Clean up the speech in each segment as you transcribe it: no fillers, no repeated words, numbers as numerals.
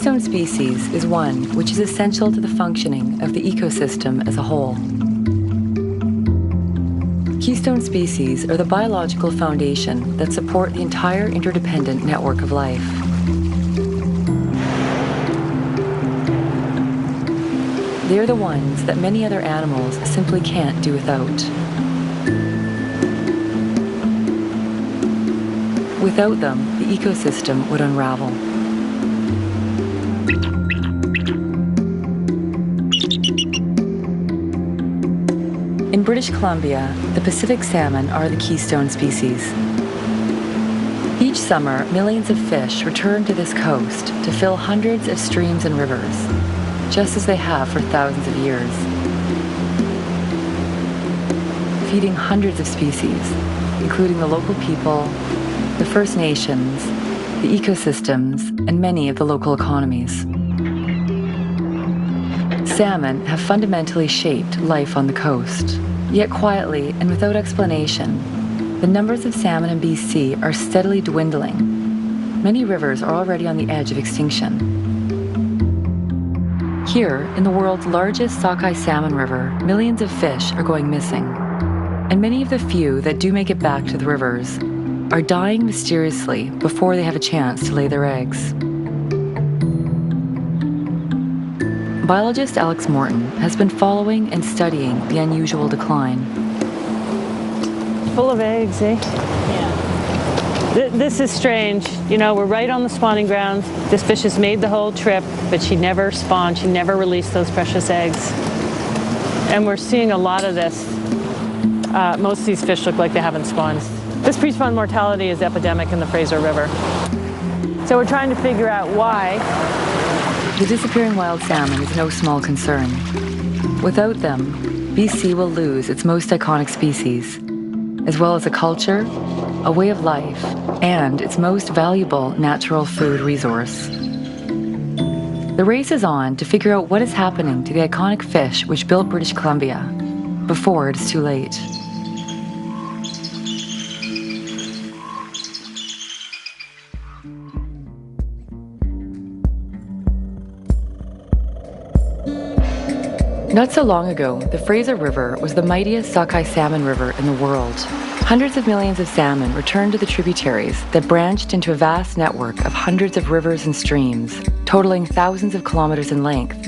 keystone species is one which is essential to the functioning of the ecosystem as a whole. Keystone species are the biological foundation that support the entire interdependent network of life. They are the ones that many other animals simply can't do without. Without them, the ecosystem would unravel. In British Columbia, the Pacific salmon are the keystone species. Each summer, millions of fish return to this coast to fill hundreds of streams and rivers, just as they have for thousands of years, feeding hundreds of species, including the local people, the First Nations, the ecosystems, and many of the local economies. Salmon have fundamentally shaped life on the coast, yet quietly and without explanation, the numbers of salmon in BC are steadily dwindling. Many rivers are already on the edge of extinction. Here, in the world's largest sockeye salmon river, millions of fish are going missing, and many of the few that do make it back to the rivers are dying mysteriously before they have a chance to lay their eggs. Biologist Alex Morton has been following and studying the unusual decline. Full of eggs, eh? Yeah. This is strange. You know, we're right on the spawning grounds. This fish has made the whole trip, but she never spawned. She never released those precious eggs. And we're seeing a lot of this. Most of these fish look like they haven't spawned. This pre-spawn mortality is epidemic in the Fraser River. So we're trying to figure out why. The disappearing wild salmon is no small concern. Without them, BC will lose its most iconic species, as well as a culture, a way of life, and its most valuable natural food resource. The race is on to figure out what is happening to the iconic fish which built British Columbia, before it is too late. Not so long ago, the Fraser River was the mightiest sockeye salmon river in the world. Hundreds of millions of salmon returned to the tributaries that branched into a vast network of hundreds of rivers and streams, totaling thousands of kilometers in length,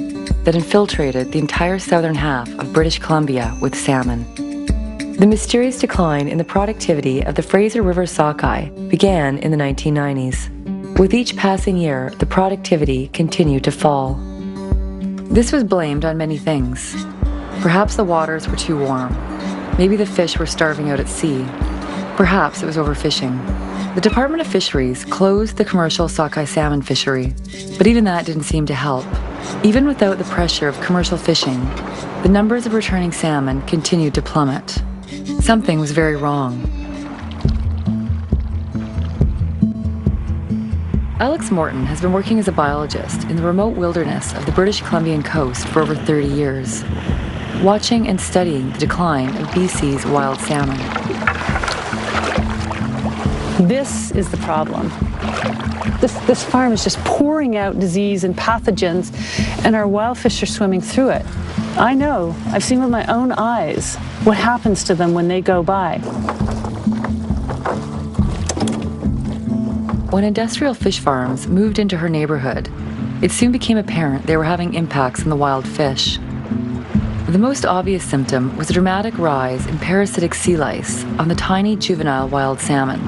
that infiltrated the entire southern half of British Columbia with salmon. The mysterious decline in the productivity of the Fraser River sockeye began in the 1990s. With each passing year, the productivity continued to fall. This was blamed on many things. Perhaps the waters were too warm. Maybe the fish were starving out at sea. Perhaps it was overfishing. The Department of Fisheries closed the commercial sockeye salmon fishery, but even that didn't seem to help. Even without the pressure of commercial fishing, the numbers of returning salmon continued to plummet. Something was very wrong. Alex Morton has been working as a biologist in the remote wilderness of the British Columbian coast for over 30 years, watching and studying the decline of BC's wild salmon. This is the problem. This farm is just pouring out disease and pathogens, and our wild fish are swimming through it. I know, I've seen with my own eyes what happens to them when they go by. When industrial fish farms moved into her neighborhood, it soon became apparent they were having impacts on the wild fish. The most obvious symptom was a dramatic rise in parasitic sea lice on the tiny juvenile wild salmon,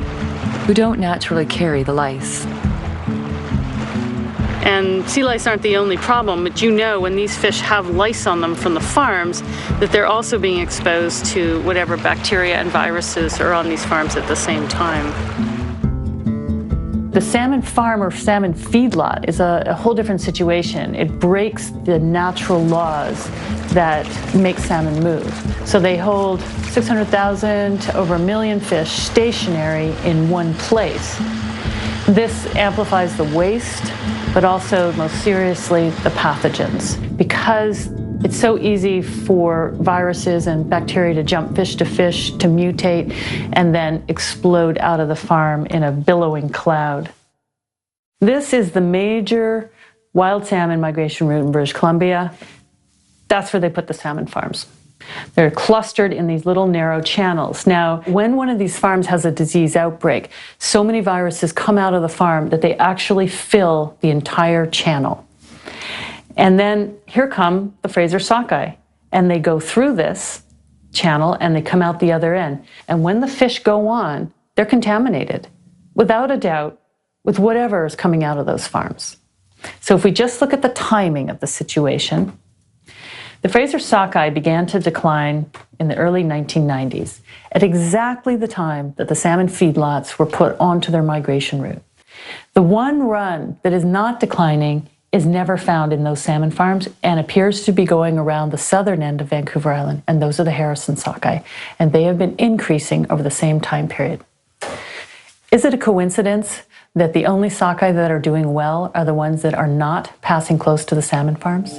who don't naturally carry the lice. And sea lice aren't the only problem, but you know when these fish have lice on them from the farms, that they're also being exposed to whatever bacteria and viruses are on these farms at the same time. The salmon farm or salmon feedlot is a whole different situation. It breaks the natural laws that make salmon move. So they hold 600,000 to over 1 million fish stationary in one place. This amplifies the waste, but also, most seriously, the pathogens. Because it's so easy for viruses and bacteria to jump fish to fish, to mutate, and then explode out of the farm in a billowing cloud. This is the major wild salmon migration route in British Columbia. That's where they put the salmon farms. They're clustered in these little narrow channels. Now, when one of these farms has a disease outbreak, so many viruses come out of the farm that they actually fill the entire channel. And then here come the Fraser sockeye, and they go through this channel and they come out the other end. And when the fish go on, they're contaminated, without a doubt, with whatever is coming out of those farms. So if we just look at the timing of the situation, the Fraser sockeye began to decline in the early 1990s, at exactly the time that the salmon feedlots were put onto their migration route. The one run that is not declining is never found in those salmon farms and appears to be going around the southern end of Vancouver Island, and those are the Harrison sockeye, and they have been increasing over the same time period. Is it a coincidence that the only sockeye that are doing well are the ones that are not passing close to the salmon farms?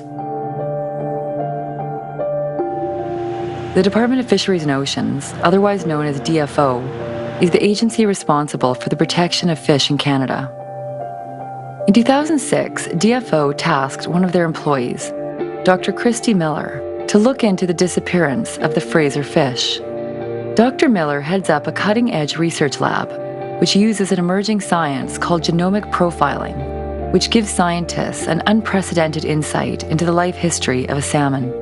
The Department of Fisheries and Oceans, otherwise known as DFO, is the agency responsible for the protection of fish in Canada. In 2006, DFO tasked one of their employees, Dr. Christy Miller, to look into the disappearance of the Fraser fish. Dr. Miller heads up a cutting-edge research lab, which uses an emerging science called genomic profiling, which gives scientists an unprecedented insight into the life history of a salmon.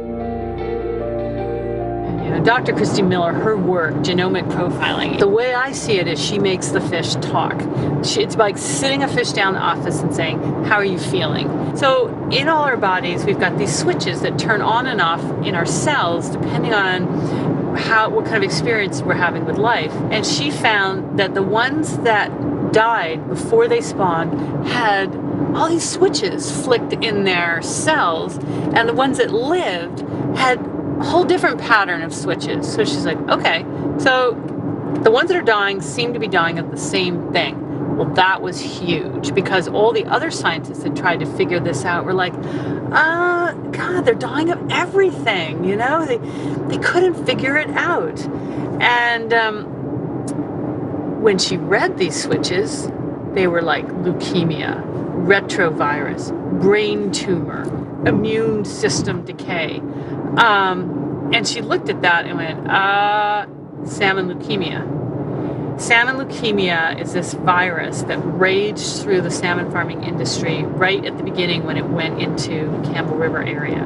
Dr. Christy Miller, her work, genomic profiling, the way I see it is she makes the fish talk. It's like sitting a fish down in the office and saying, how are you feeling? So in all our bodies, we've got these switches that turn on and off in our cells depending on what kind of experience we're having with life. And she found that the ones that died before they spawned had all these switches flicked in their cells, and the ones that lived had a whole different pattern of switches. So she's like, okay, so the ones that are dying seem to be dying of the same thing. Well, that was huge, because all the other scientists that tried to figure this out were like, God, they're dying of everything, you know? They couldn't figure it out. And when she read these switches, they were like leukemia, retrovirus, brain tumor, immune system decay. And she looked at that and went, salmon leukemia. Salmon leukemia is this virus that raged through the salmon farming industry right at the beginning when it went into the Campbell River area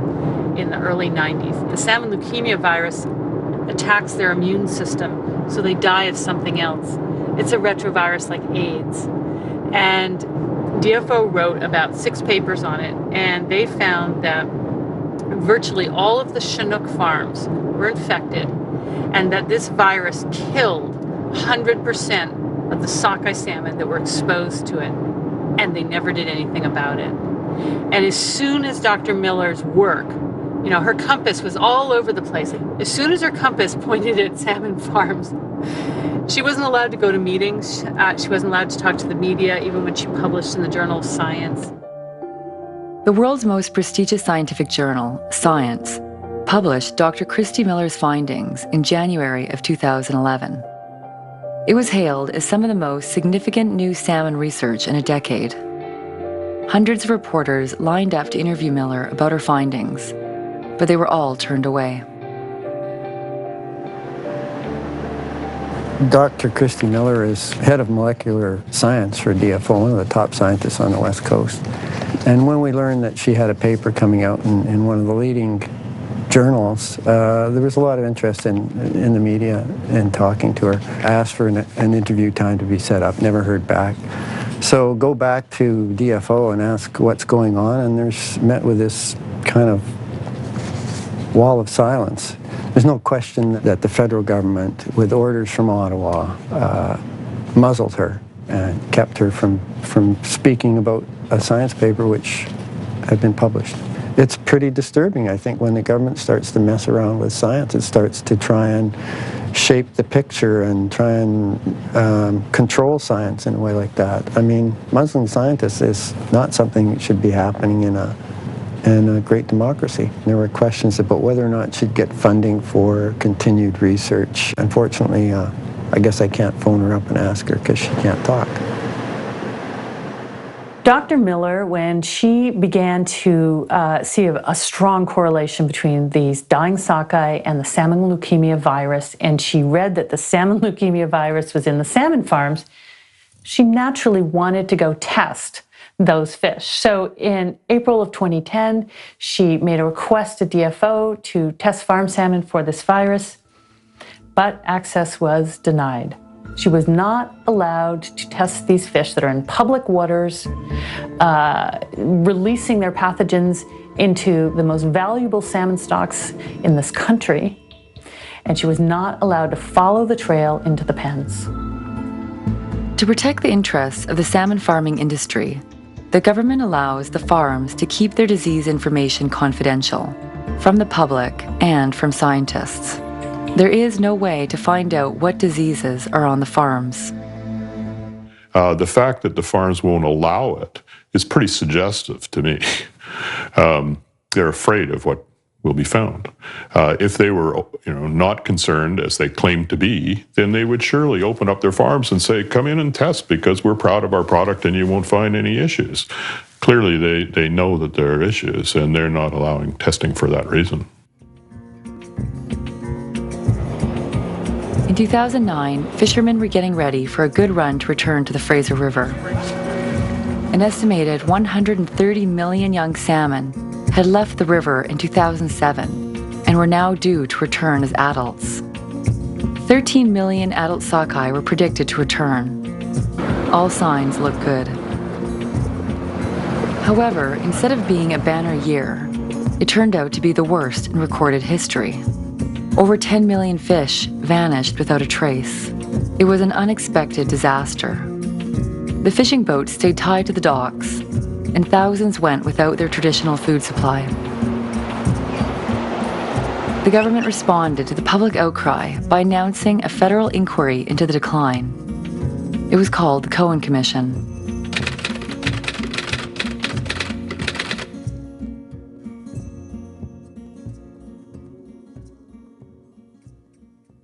in the early 90s. The salmon leukemia virus attacks their immune system, so they die of something else. It's a retrovirus like AIDS. And DFO wrote about 6 papers on it, and they found that virtually all of the Chinook farms were infected, and that this virus killed 100% of the sockeye salmon that were exposed to it, and they never did anything about it. And as soon as Dr. Miller's work, you know, her compass was all over the place. As soon as her compass pointed at salmon farms, she wasn't allowed to go to meetings. She wasn't allowed to talk to the media, even when she published in the Journal of Science. The world's most prestigious scientific journal, Science, published Dr. Christy Miller's findings in January of 2011. It was hailed as some of the most significant new salmon research in a decade. Hundreds of reporters lined up to interview Miller about her findings, but they were all turned away. Dr. Christy Miller is head of molecular science for DFO, one of the top scientists on the West Coast. And when we learned that she had a paper coming out in one of the leading journals, there was a lot of interest in the media in talking to her. I asked for an interview time to be set up, never heard back. So go back to DFO and ask what's going on, and there's met with this kind of wall of silence. There's no question that the federal government, with orders from Ottawa, muzzled her and kept her from speaking about a science paper which had been published. It's pretty disturbing, I think, when the government starts to mess around with science. It starts to try and shape the picture and try and control science in a way like that. I mean, muzzling scientists is not something that should be happening in a great democracy. There were questions about whether or not she'd get funding for continued research. Unfortunately, I guess I can't phone her up and ask her because she can't talk. Dr. Miller, when she began to see a strong correlation between these dying sockeye and the salmon leukemia virus, and she read that the salmon leukemia virus was in the salmon farms, she naturally wanted to go test those fish. So in April of 2010, she made a request to DFO to test farm salmon for this virus, but access was denied. She was not allowed to test these fish that are in public waters, releasing their pathogens into the most valuable salmon stocks in this country, and she was not allowed to follow the trail into the pens. To protect the interests of the salmon farming industry, the government allows the farms to keep their disease information confidential from the public and from scientists. There is no way to find out what diseases are on the farms. The fact that the farms won't allow it is pretty suggestive to me. They're afraid of what will be found. If they were, not concerned as they claim to be, then they would surely open up their farms and say, come in and test because we're proud of our product and you won't find any issues. Clearly, they know that there are issues and they're not allowing testing for that reason. In 2009, fishermen were getting ready for a good run to return to the Fraser River. An estimated 130 million young salmon had left the river in 2007 and were now due to return as adults. 13 million adult sockeye were predicted to return. All signs look good. However, instead of being a banner year, it turned out to be the worst in recorded history. Over 10 million fish vanished without a trace. It was an unexpected disaster. The fishing boats stayed tied to the docks, and thousands went without their traditional food supply. The government responded to the public outcry by announcing a federal inquiry into the decline. It was called the Cohen Commission.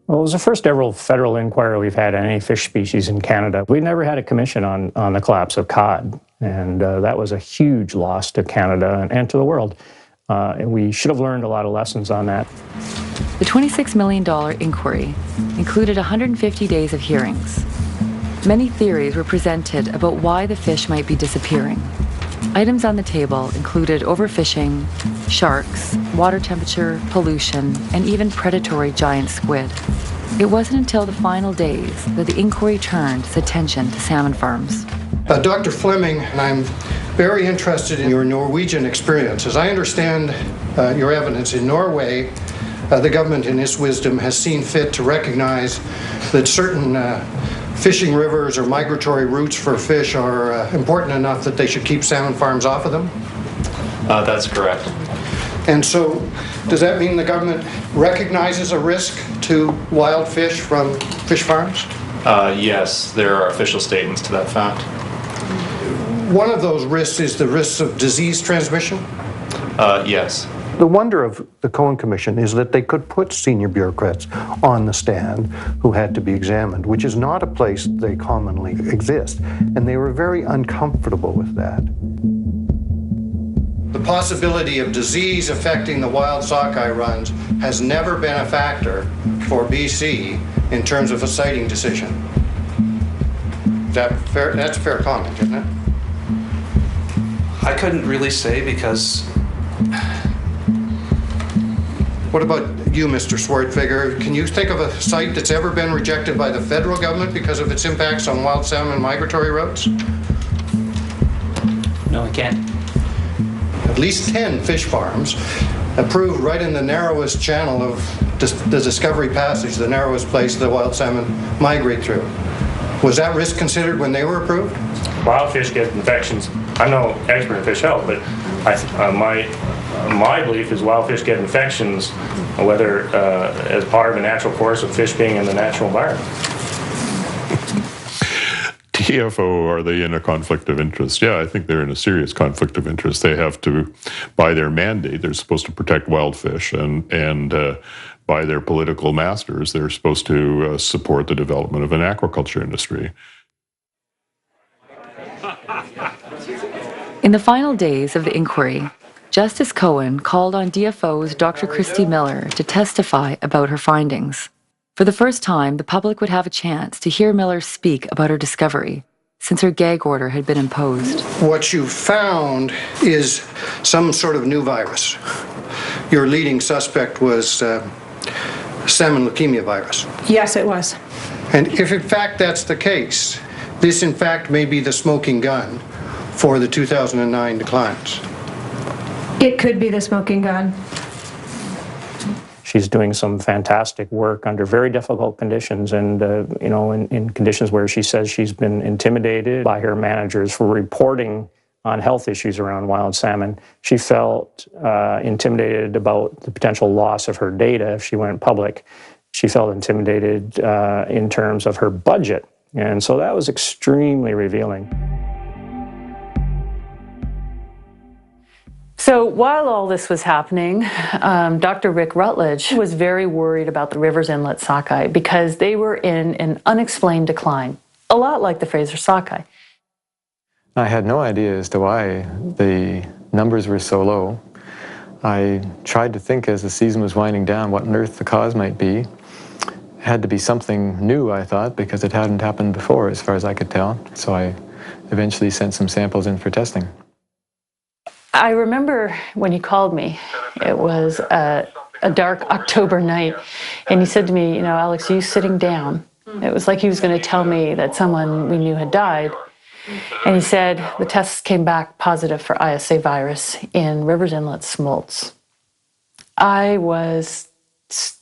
Well, it was the first ever federal inquiry we've had on any fish species in Canada. We never had a commission on the collapse of cod, and that was a huge loss to Canada and to the world. And we should have learned a lot of lessons on that. The $26 million inquiry included 150 days of hearings. Many theories were presented about why the fish might be disappearing. Items on the table included overfishing, sharks, water temperature, pollution, and even predatory giant squid. It wasn't until the final days that the inquiry turned its attention to salmon farms. Dr. Fleming, I'm very interested in your Norwegian experience. As I understand your evidence in Norway, the government in its wisdom has seen fit to recognize that certain fishing rivers or migratory routes for fish are important enough that they should keep salmon farms off of them? That's correct. And so, does that mean the government recognizes a risk to wild fish from fish farms? Yes, there are official statements to that fact. One of those risks is the risks of disease transmission? Yes. The wonder of the Cohen Commission is that they could put senior bureaucrats on the stand who had to be examined, which is not a place they commonly exist. And they were very uncomfortable with that. The possibility of disease affecting the wild sockeye runs has never been a factor for BC in terms of a siting decision. Is that fair? That's a fair comment, isn't it? I couldn't really say because... What about you, Mr. Swartfigger? Can you think of a site that's ever been rejected by the federal government because of its impacts on wild salmon migratory routes? No, I can't. At least 10 fish farms approved right in the narrowest channel of the Discovery Passage, the narrowest place the wild salmon migrate through. Was that risk considered when they were approved? Wild fish get infections. I'm no expert in fish health, but my belief is wild fish get infections, whether as part of a natural course of fish being in the natural environment. DFO, are they in a conflict of interest? Yeah, I think they're in a serious conflict of interest. They have to, by their mandate, they're supposed to protect wild fish, and by their political masters, they're supposed to support the development of an aquaculture industry. In the final days of the inquiry, Justice Cohen called on DFO's Dr. Christy Miller to testify about her findings. For the first time, the public would have a chance to hear Miller speak about her discovery, since her gag order had been imposed. What you found is some sort of new virus. Your leading suspect was salmon leukemia virus. Yes, it was. And if in fact that's the case, this in fact may be the smoking gun for the 2009 declines. It could be the smoking gun. She's doing some fantastic work under very difficult conditions, and in conditions where she says she's been intimidated by her managers for reporting on health issues around wild salmon. She felt intimidated about the potential loss of her data if she went public. She felt intimidated in terms of her budget, and so that was extremely revealing. So while all this was happening, Dr. Rick Rutledge was very worried about the Rivers Inlet sockeye because they were in an unexplained decline, a lot like the Fraser sockeye. I had no idea as to why the numbers were so low. I tried to think as the season was winding down what on earth the cause might be. It had to be something new, I thought, because it hadn't happened before as far as I could tell. So I eventually sent some samples in for testing. I remember when you called me, it was a dark October night, and he said to me, Alex, are you sitting down? It was like he was going to tell me that someone we knew had died. And he said the tests came back positive for ISA virus in Rivers Inlet smolts. I was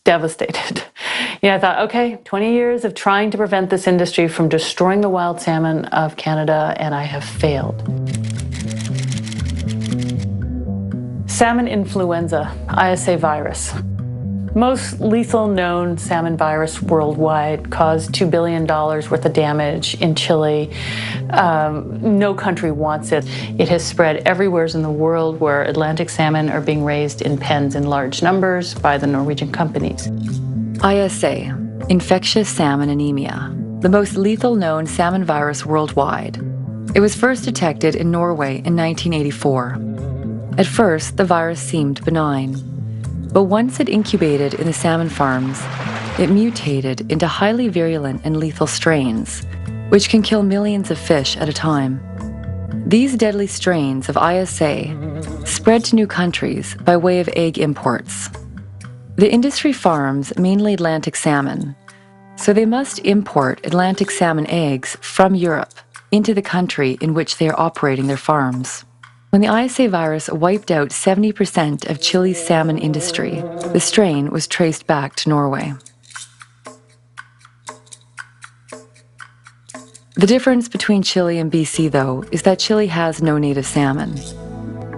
devastated. I thought, okay, 20 years of trying to prevent this industry from destroying the wild salmon of Canada, and I have failed. Salmon influenza, ISA virus. Most lethal known salmon virus worldwide caused $2 billion worth of damage in Chile. No country wants it. It has spread everywhere in the world where Atlantic salmon are being raised in pens in large numbers by the Norwegian companies. ISA, infectious salmon anemia, the most lethal known salmon virus worldwide. It was first detected in Norway in 1984. At first, the virus seemed benign, but once it incubated in the salmon farms, it mutated into highly virulent and lethal strains, which can kill millions of fish at a time. These deadly strains of ISA spread to new countries by way of egg imports. The industry farms mainly Atlantic salmon, so they must import Atlantic salmon eggs from Europe into the country in which they are operating their farms. When the ISA virus wiped out 70% of Chile's salmon industry, the strain was traced back to Norway. The difference between Chile and BC, though, is that Chile has no native salmon,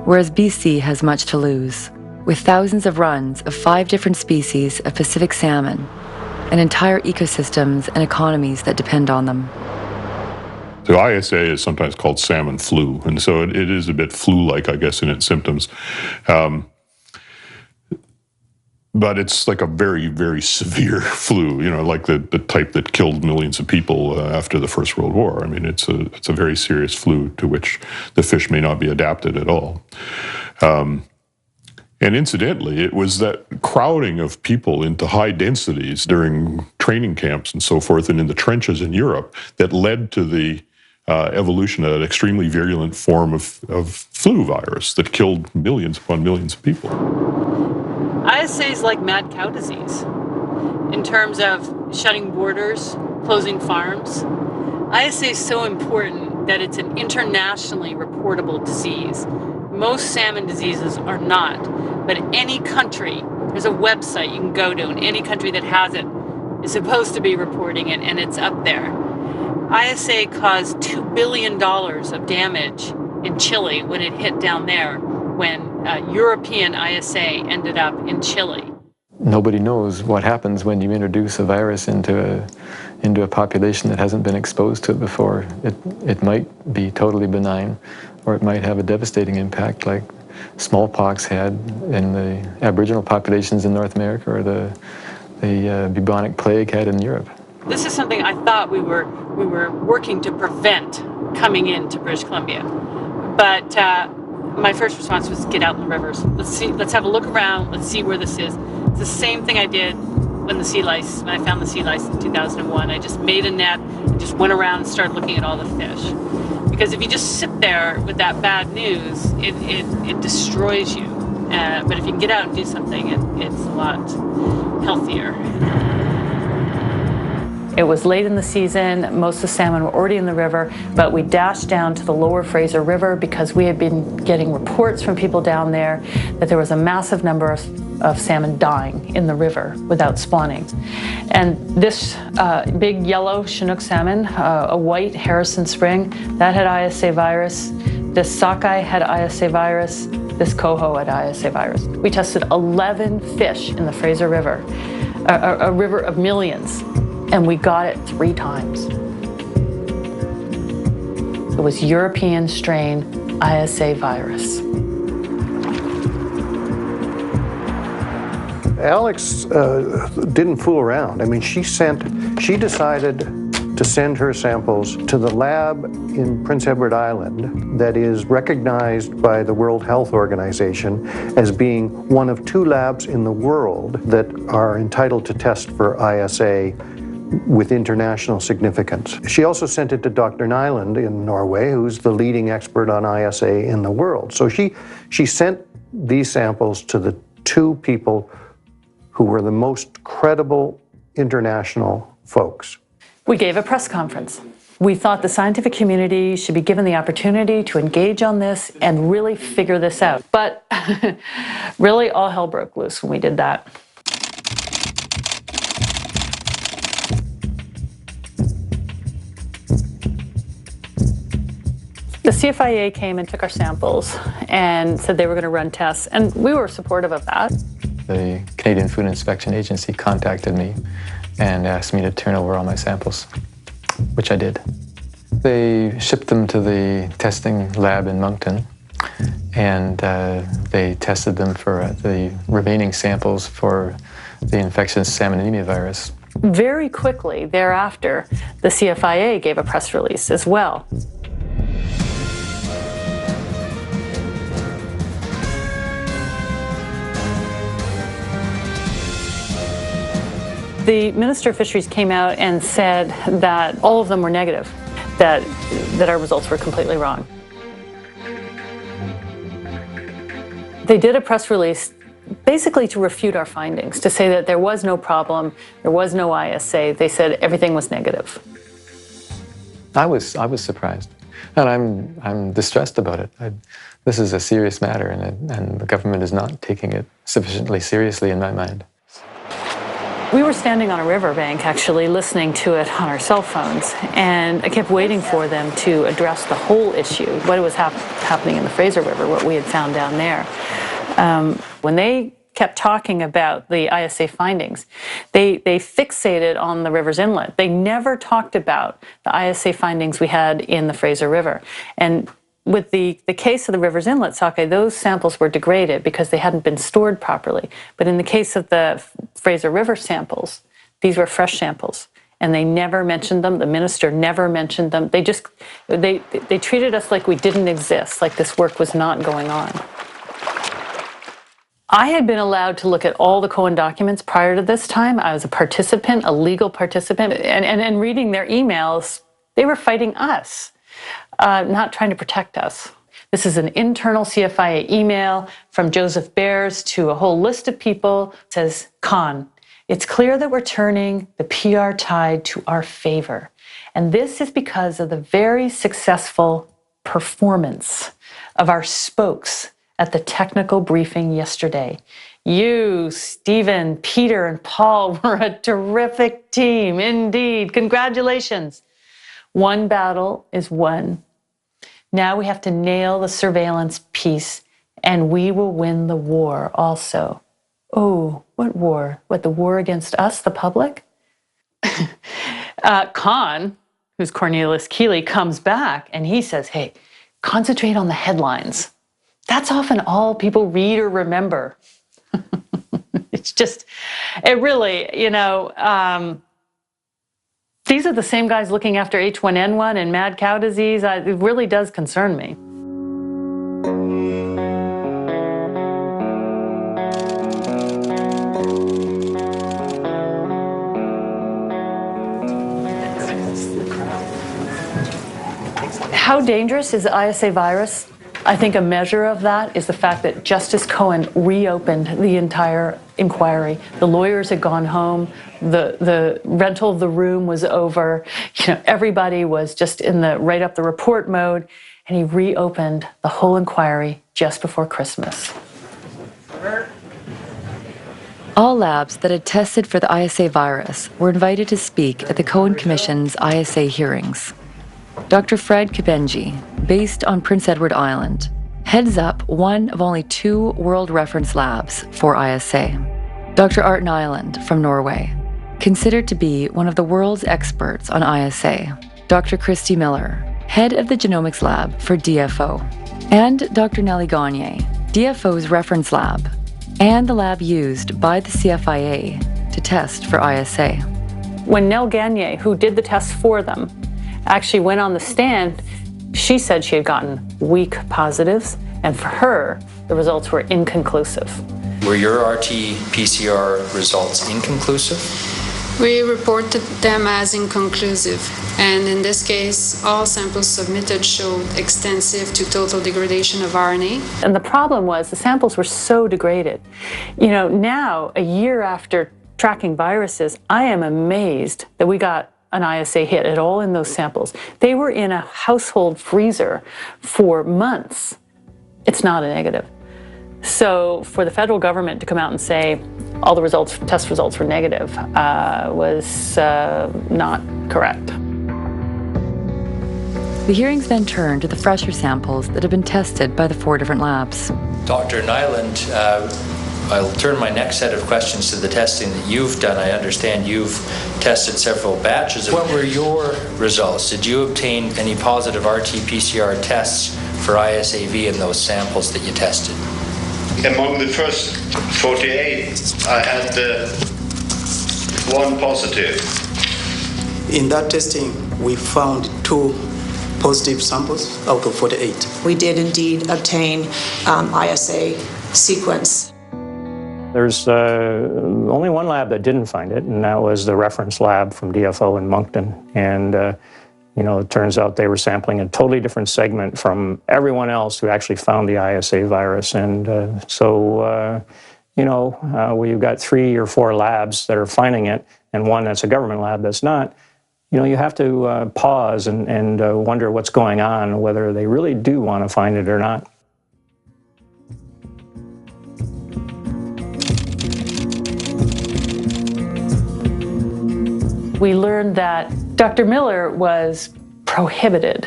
whereas BC has much to lose, with thousands of runs of 5 different species of Pacific salmon and entire ecosystems and economies that depend on them. The ISA is sometimes called salmon flu, and so it is a bit flu-like, I guess, in its symptoms. But it's like a very, very severe flu, like the type that killed millions of people after the First World War. I mean, it's a very serious flu to which the fish may not be adapted at all. And incidentally, it was that crowding of people into high densities during training camps and so forth and in the trenches in Europe that led to the evolution of an extremely virulent form of flu virus that killed millions upon millions of people. ISA is like mad cow disease in terms of shutting borders, closing farms. ISA is so important that it's an internationally reportable disease. Most salmon diseases are not, but any country, there's a website you can go to, and any country that has it is supposed to be reporting it, and it's up there. ISA caused $2 billion of damage in Chile when it hit down there, when European ISA ended up in Chile. Nobody knows what happens when you introduce a virus into a population that hasn't been exposed to it before. It might be totally benign, or it might have a devastating impact like smallpox had in the Aboriginal populations in North America, or the bubonic plague had in Europe. This is something I thought we were working to prevent coming into British Columbia. But my first response was get out in the rivers. Let's have a look around. Let's see where this is. It's the same thing I did when I found the sea lice in 2001. I just made a net and just went around and started looking at all the fish. Because if you just sit there with that bad news, it destroys you. But if you can get out and do something, it's a lot healthier. It was late in the season. Most of the salmon were already in the river, but we dashed down to the lower Fraser River because we had been getting reports from people down there that there was a massive number of salmon dying in the river without spawning. And this big yellow Chinook salmon, a white Harrison Spring, that had ISA virus. This sockeye had ISA virus. This coho had ISA virus. We tested 11 fish in the Fraser River, a river of millions. And we got it 3 times. It was European strain ISA virus. Alex didn't fool around. I mean, she decided to send her samples to the lab in Prince Edward Island that is recognized by the World Health Organization as being one of 2 labs in the world that are entitled to test for ISA with international significance. She also sent it to Dr. Nyland in Norway, who's the leading expert on ISA in the world. So she sent these samples to the 2 people who were the most credible international folks. We gave a press conference. We thought the scientific community should be given the opportunity to engage on this and really figure this out. But really all hell broke loose when we did that. The CFIA came and took our samples and said they were going to run tests, and we were supportive of that. The Canadian Food Inspection Agency contacted me and asked me to turn over all my samples, which I did. They shipped them to the testing lab in Moncton, and they tested them for the remaining samples for the infectious salmon anemia virus. Very quickly thereafter, the CFIA gave a press release as well. The Minister of Fisheries came out and said that all of them were negative, that our results were completely wrong. They did a press release basically to refute our findings, to say that there was no problem, there was no ISA. They said everything was negative. I was surprised, and I'm distressed about it. This is a serious matter, and the government is not taking it sufficiently seriously in my mind. We were standing on a riverbank, actually, listening to it on our cell phones, and I kept waiting for them to address the whole issue, what was happening in the Fraser River, what we had found down there. When they kept talking about the ISA findings, they fixated on the river's inlet. They never talked about the ISA findings we had in the Fraser River. And with the case of the river's inlet sockeye, those samples were degraded because they hadn't been stored properly. But in the case of the Fraser River samples, these were fresh samples, and they never mentioned them. The minister never mentioned them. They treated us like we didn't exist, like this work was not going on. I had been allowed to look at all the Cohen documents prior to this time. I was a participant, a legal participant, and reading their emails, they were fighting us. Not trying to protect us. This is an internal CFIA email from Joseph Bears to a whole list of people. It says, Con, it's clear that we're turning the PR tide to our favor. And this is because of the very successful performance of our spokes at the technical briefing yesterday. You, Stephen, Peter, and Paul were a terrific team, indeed. Congratulations. One battle is won. Now we have to nail the surveillance piece, and we will win the war also. Oh, what war? What, the war against us, the public? Con, who's Cornelius Keeley, comes back and he says, hey, concentrate on the headlines. That's often all people read or remember. It's just, it really, these are the same guys looking after H1N1 and mad cow disease. It really does concern me. How dangerous is the ISA virus? I think a measure of that is the fact that Justice Cohen reopened the entire inquiry. The lawyers had gone home. The rental of the room was over. Everybody was just in the write up the report mode, and he reopened the whole inquiry just before Christmas. All labs that had tested for the ISA virus were invited to speak at the Cohen Commission's ISA hearings. Dr. Fred Kabenji, based on Prince Edward Island, heads up one of only 2 world reference labs for ISA. Dr. Art Nyland from Norway, considered to be one of the world's experts on ISA. Dr. Christy Miller, head of the genomics lab for DFO. And Dr. Nellie Gagne, DFO's reference lab, and the lab used by the CFIA to test for ISA. When Nell Gagne, who did the test for them, actually went on the stand, she said she had gotten weak positives, and for her, the results were inconclusive. Were your RT-PCR results inconclusive? We reported them as inconclusive, and in this case, all samples submitted showed extensive to total degradation of RNA. And the problem was the samples were so degraded. Now, a year after tracking viruses, I am amazed that we got an ISA hit at all in those samples. They were in a household freezer for months. It's not a negative. So for the federal government to come out and say all the test results were negative was not correct. The hearings then turned to the fresher samples that had been tested by the 4 different labs. Dr. Nyland, I'll turn my next set of questions to the testing that you've done. I understand you've tested several batches. What were your results? Did you obtain any positive RT-PCR tests for ISAV in those samples that you tested? Among the first 48, I had 1 positive. In that testing, we found 2 positive samples out of 48. We did indeed obtain ISA sequence. There's only 1 lab that didn't find it, and that was the reference lab from DFO in Moncton. And it turns out they were sampling a totally different segment from everyone else who actually found the ISA virus. And where you've got 3 or 4 labs that are finding it and 1 that's a government lab that's not, you have to pause and wonder what's going on, whether they really do want to find it or not. We learned that Dr. Miller was prohibited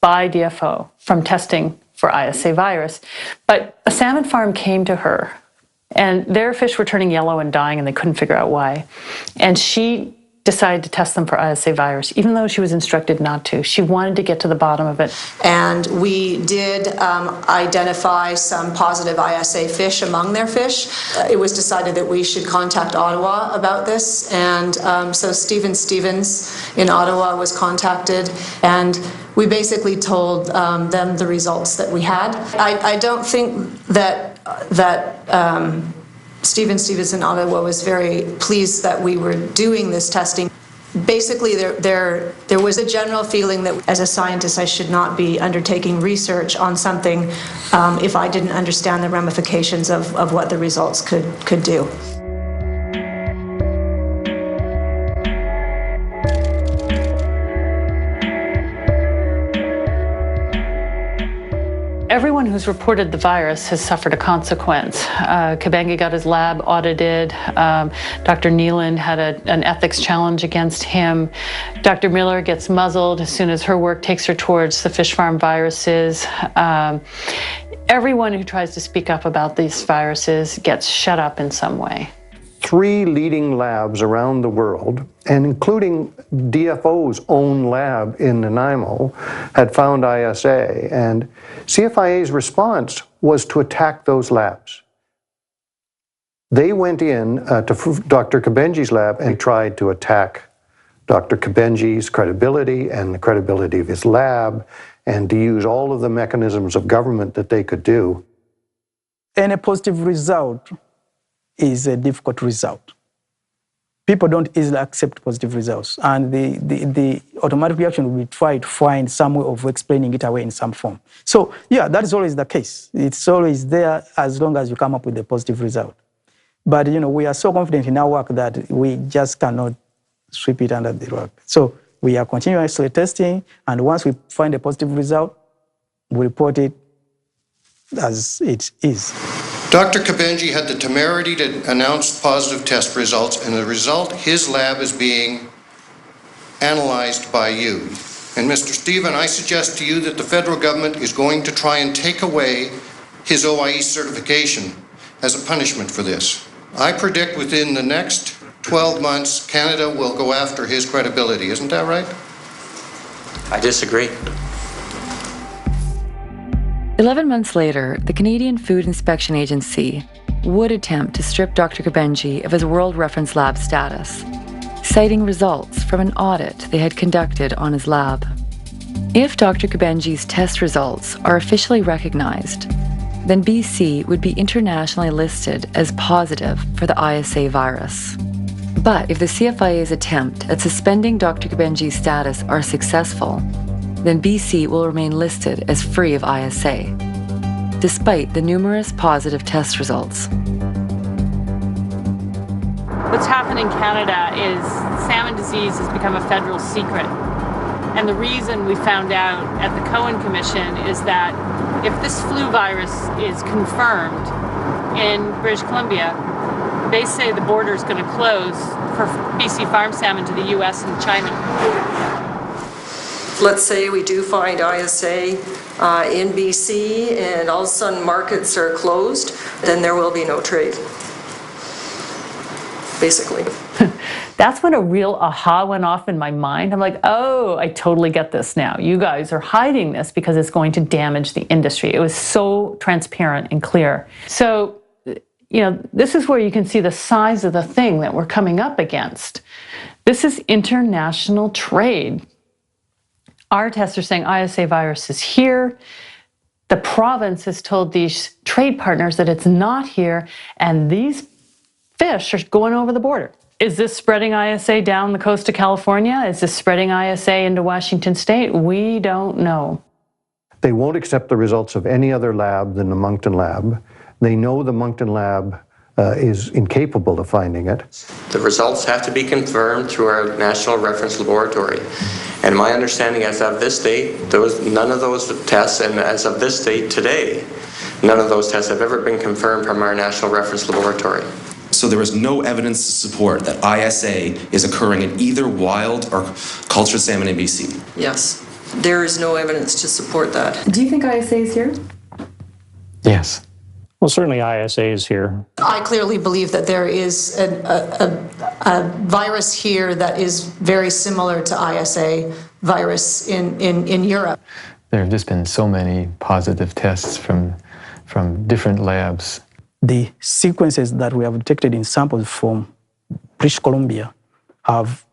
by DFO from testing for ISA virus, but a salmon farm came to her, and their fish were turning yellow and dying, and they couldn't figure out why. And she decided to test them for ISA virus, even though she was instructed not to. She wanted to get to the bottom of it. And we did identify some positive ISA fish among their fish. It was decided that we should contact Ottawa about this, and so Stephen Stevens in Ottawa was contacted, and we basically told them the results that we had. I don't think that Stephen Stevens in Ottawa was very pleased that we were doing this testing. Basically, there was a general feeling that as a scientist I should not be undertaking research on something if I didn't understand the ramifications of what the results could do. Everyone who's reported the virus has suffered a consequence. Kabengi got his lab audited. Dr. Neeland had an ethics challenge against him. Dr. Miller gets muzzled as soon as her work takes her towards the fish farm viruses. Everyone who tries to speak up about these viruses gets shut up in some way. 3 leading labs around the world, and including DFO's own lab in Nanaimo, had found ISA, and CFIA's response was to attack those labs. They went in to Dr. Kabenji's lab and tried to attack Dr. Kabenji's credibility and the credibility of his lab, and to use all of the mechanisms of government that they could do. Any positive result is a difficult result people don't easily accept positive results. And the automatic reaction will be try to find some way of explaining it away in some form. So yeah, that is always the case. It's always there as long as you come up with a positive result. But we are so confident in our work that we just cannot sweep it under the rug. So we are continuously testing, and once we find a positive result, we report it as it is. Dr. Kabenji had the temerity to announce positive test results, and the result, his lab is being analyzed by you. And Mr. Stephen, I suggest to you that the federal government is going to try and take away his OIE certification as a punishment for this. I predict within the next 12 months, Canada will go after his credibility. Isn't that right? I disagree. 11 months later, the Canadian Food Inspection Agency would attempt to strip Dr. Kabenji of his World Reference Lab status, citing results from an audit they had conducted on his lab. If Dr. Kabenji's test results are officially recognized, then BC would be internationally listed as positive for the ISA virus. But if the CFIA's attempt at suspending Dr. Kabenji's status are successful, then BC will remain listed as free of ISA, despite the numerous positive test results. What's happened in Canada is salmon disease has become a federal secret. And the reason we found out at the Cohen Commission is that if this flu virus is confirmed in British Columbia, they say the border is going to close for BC farm salmon to the US and China. Let's say we do find ISA in BC and all of a sudden markets are closed, then there will be no trade, basically. That's when a real aha went off in my mind. I'm like, oh, I totally get this now. You guys are hiding this because it's going to damage the industry. It was so transparent and clear. So, this is where you can see the size of the thing that we're coming up against. This is international trade. Our tests are saying ISA virus is here. The province has told these trade partners that it's not here, and these fish are going over the border. Is this spreading ISA down the coast of California? Is this spreading ISA into Washington State? We don't know. They won't accept the results of any other lab than the Moncton lab. They know the Moncton lab is incapable of finding it. The results have to be confirmed through our National Reference Laboratory. And my understanding as of this date, none of those tests, and as of this date today, none of those tests have ever been confirmed from our National Reference Laboratory. So there is no evidence to support that ISA is occurring in either wild or cultured salmon in BC? Yes, there is no evidence to support that. Do you think ISA is here? Yes. Well, certainly ISA is here. I clearly believe that there is a virus here that is very similar to ISA virus in Europe. There have just been so many positive tests from different labs. The sequences that we have detected in samples from British Columbia have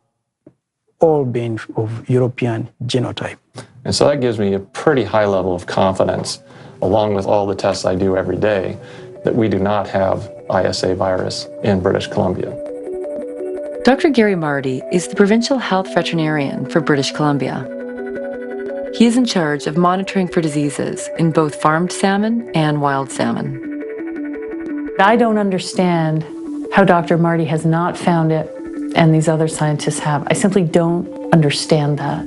all been of European genotype. And so that gives me a pretty high level of confidence, along with all the tests I do every day, that we do not have ISA virus in British Columbia. Dr. Gary Marty is the provincial health veterinarian for British Columbia. He is in charge of monitoring for diseases in both farmed salmon and wild salmon. I don't understand how Dr. Marty has not found it and these other scientists have. I simply don't understand that.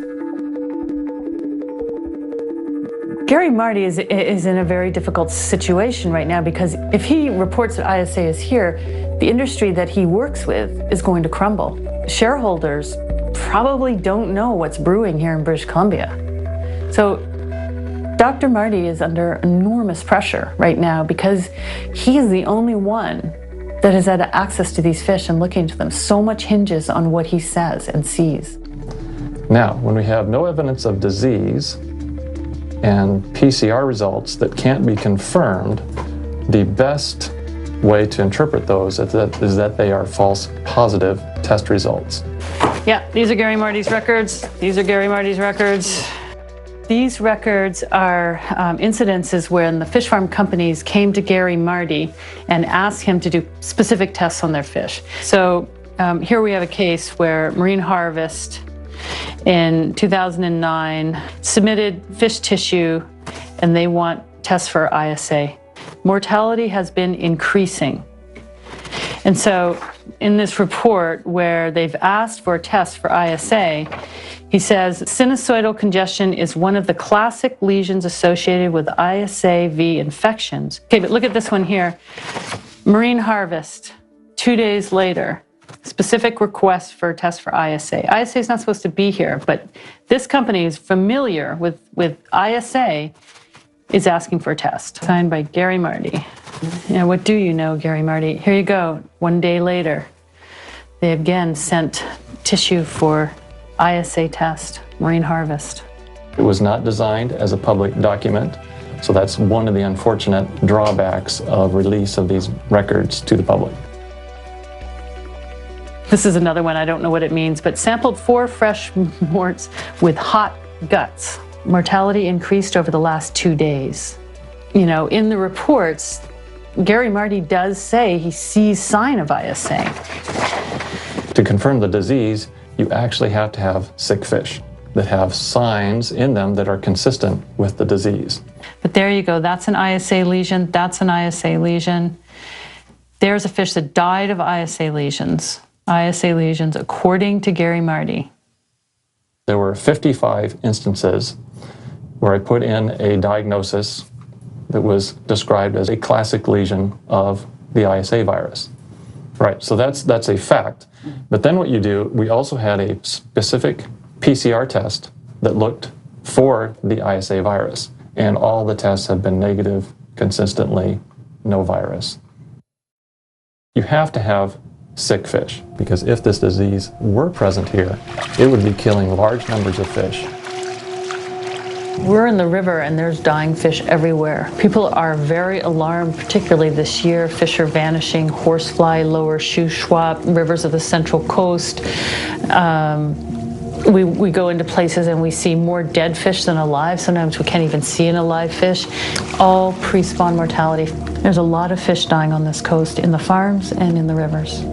Gary Marty is in a very difficult situation right now because if he reports that ISA is here, the industry that he works with is going to crumble. Shareholders probably don't know what's brewing here in British Columbia. So Dr. Marty is under enormous pressure right now because he is the only one that has had access to these fish and looking to them. So much hinges on what he says and sees. Now, when we have no evidence of disease and PCR results that can't be confirmed, the best way to interpret those is that they are false positive test results. Yeah, these are Gary Marty's records. These are Gary Marty's records. These records are incidences when the fish farm companies came to Gary Marty and asked him to do specific tests on their fish. So Here we have a case where Marine Harvest in 2009 submitted fish tissue and they want tests for ISA. Mortality has been increasing. And so in this report where they've asked for a test for ISA, he says sinusoidal congestion is one of the classic lesions associated with ISA-V infections. Okay, but look at this one here. Marine Harvest, 2 days later, specific request for a test for ISA. ISA is not supposed to be here, but this company is familiar with ISA, is asking for a test. Signed by Gary Marty. Now, what do you know, Gary Marty? Here you go. 1 day later, they again sent tissue for ISA test, Marine Harvest. It was not designed as a public document, so that's one of the unfortunate drawbacks of release of these records to the public. This is another one, I don't know what it means, but sampled 4 fresh morts with hot guts. Mortality increased over the last 2 days. You know, in the reports, Gary Marty does say he sees sign of ISA. To confirm the disease, you actually have to have sick fish that have signs in them that are consistent with the disease. But there you go, that's an ISA lesion, that's an ISA lesion. There's a fish that died of ISA lesions. ISA lesions, according to Gary Marty. There were 55 instances where I put in a diagnosis that was described as a classic lesion of the ISA virus. Right, so that's a fact. But then what you do, we also had a specific PCR test that looked for the ISA virus, and all the tests have been negative consistently, no virus. You have to have sick fish, because if this disease were present here, it would be killing large numbers of fish. We're in the river and there's dying fish everywhere. People are very alarmed, particularly this year. Fish are vanishing, horsefly, lower Shuswap, rivers of the Central Coast. We go into places and we see more dead fish than alive. Sometimes we can't even see an alive fish. All pre-spawn mortality. There's a lot of fish dying on this coast, in the farms and in the rivers.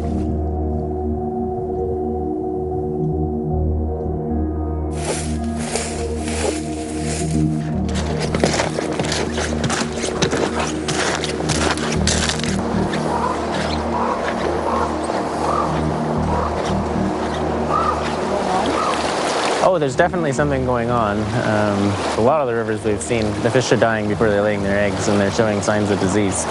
Oh, there's definitely something going on. A lot of the rivers we've seen, the fish are dying before they're laying their eggs and they're showing signs of disease.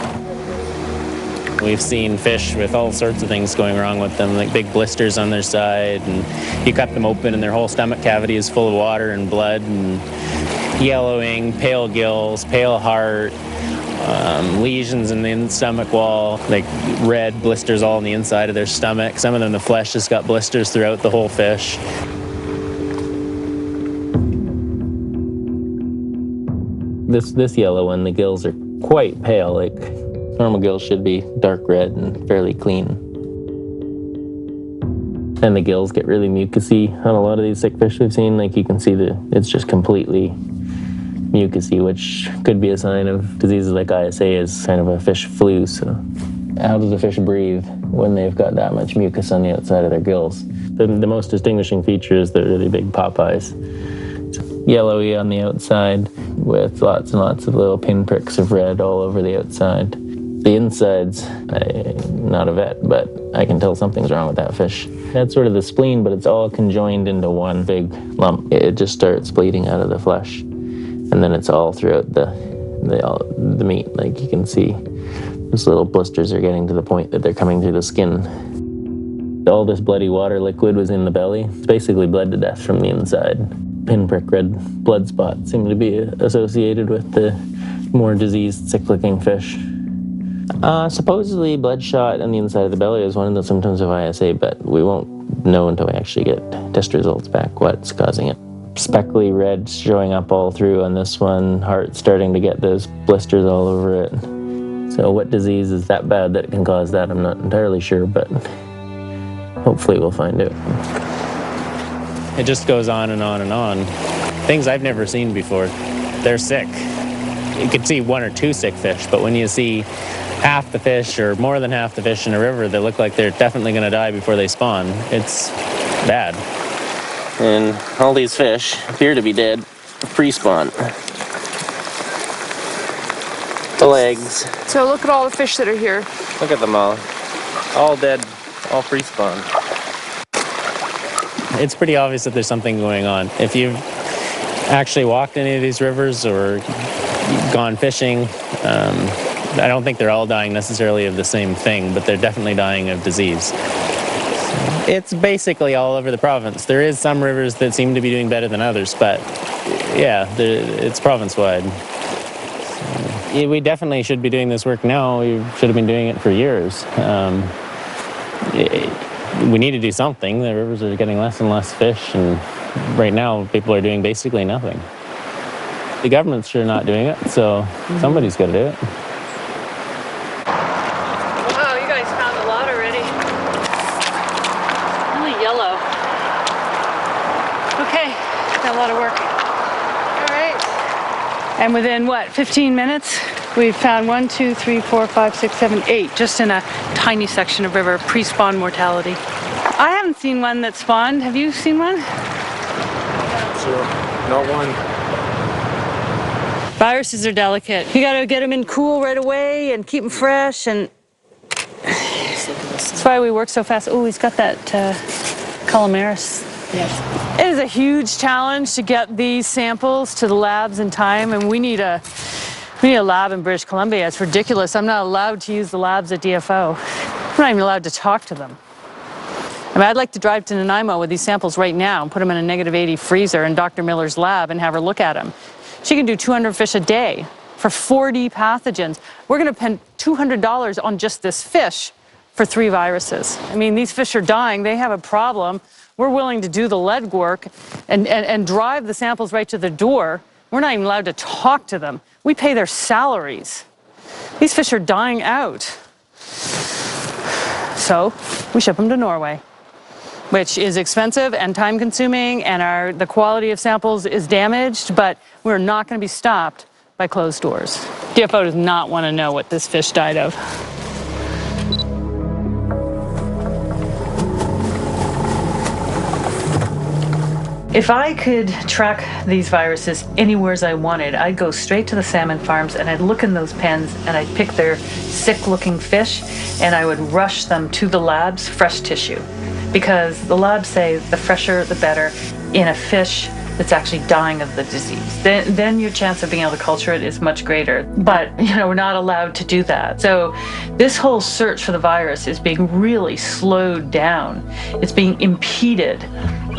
We've seen fish with all sorts of things going wrong with them, like big blisters on their side, and you cut them open and their whole stomach cavity is full of water and blood and yellowing, pale gills, pale heart, lesions in the stomach wall, like red blisters all on the inside of their stomach. Some of them, the flesh has got blisters throughout the whole fish. This yellow one, the gills are quite pale, like normal gills should be dark red and fairly clean. And the gills get really mucousy on a lot of these sick fish we've seen. Like you can see it's just completely mucousy, which could be a sign of diseases like ISA, is kind of a fish flu. So how does a fish breathe when they've got that much mucus on the outside of their gills? The most distinguishing feature is the really big pop eyes. Yellowy on the outside with lots and lots of little pinpricks of red all over the outside. The insides, I'm not a vet, but I can tell something's wrong with that fish. That's sort of the spleen, but it's all conjoined into one big lump. It just starts bleeding out of the flesh, and then it's all throughout the meat. Like you can see, those little blisters are getting to the point that they're coming through the skin. All this bloody water liquid was in the belly. It's basically bled to death from the inside. Pinprick red blood spots seem to be associated with the more diseased, sick-looking fish. Supposedly bloodshot on the inside of the belly is one of the symptoms of ISA, but we won't know until we actually get test results back what's causing it. Speckly red showing up all through on this one, heart starting to get those blisters all over it. So what disease is that bad that it can cause that? I'm not entirely sure, but hopefully we'll find out. It just goes on and on and on. Things I've never seen before. They're sick. You could see 1 or 2 sick fish, but when you see half the fish or more than half the fish in a river that look like they're definitely going to die before they spawn. It's bad. And all these fish appear to be dead pre-spawn. The legs. So look at all the fish that are here. Look at them all dead, all pre-spawn. It's pretty obvious that there's something going on. If you've actually walked any of these rivers or gone fishing, I don't think they're all dying necessarily of the same thing, but they're definitely dying of disease. It's basically all over the province. There is some rivers that seem to be doing better than others, but yeah, it's province-wide. We definitely should be doing this work now. We should have been doing it for years. We need to do something. The rivers are getting less and less fish, and right now people are doing basically nothing. The government's sure not doing it, so somebody's got to do it. Wow, you guys found a lot already. Really yellow. Okay, got a lot of work. All right. And within, what, 15 minutes, we've found 1, 2, 3, 4, 5, 6, 7, 8, just in a tiny section of river, pre-spawn mortality. I haven't seen one that spawned. Have you seen one? Not one. Viruses are delicate. You gotta get them in cool right away and keep them fresh, and that's why we work so fast. Oh, he's got that Calamaris. Yes. It is a huge challenge to get these samples to the labs in time, and we need a lab in British Columbia. It's ridiculous. I'm not allowed to use the labs at DFO. I'm not even allowed to talk to them. I mean, I'd like to drive to Nanaimo with these samples right now and put them in a -80 freezer in Dr. Miller's lab and have her look at them. She can do 200 fish a day for 40 pathogens. We're going to spend $200 on just this fish for 3 viruses. I mean, these fish are dying. They have a problem. We're willing to do the lead work and drive the samples right to the door. We're not even allowed to talk to them. We pay their salaries. These fish are dying out. So we ship them to Norway, which is expensive and time-consuming, and the quality of samples is damaged, but we're not going to be stopped by closed doors. DFO does not want to know what this fish died of. If I could track these viruses anywhere as I wanted, I'd go straight to the salmon farms and I'd look in those pens and I'd pick their sick-looking fish and I would rush them to the labs, fresh tissue. Because the labs say the fresher the better in a fish that's actually dying of the disease. Then your chance of being able to culture it is much greater. But, we're not allowed to do that. So this whole search for the virus is being really slowed down. It's being impeded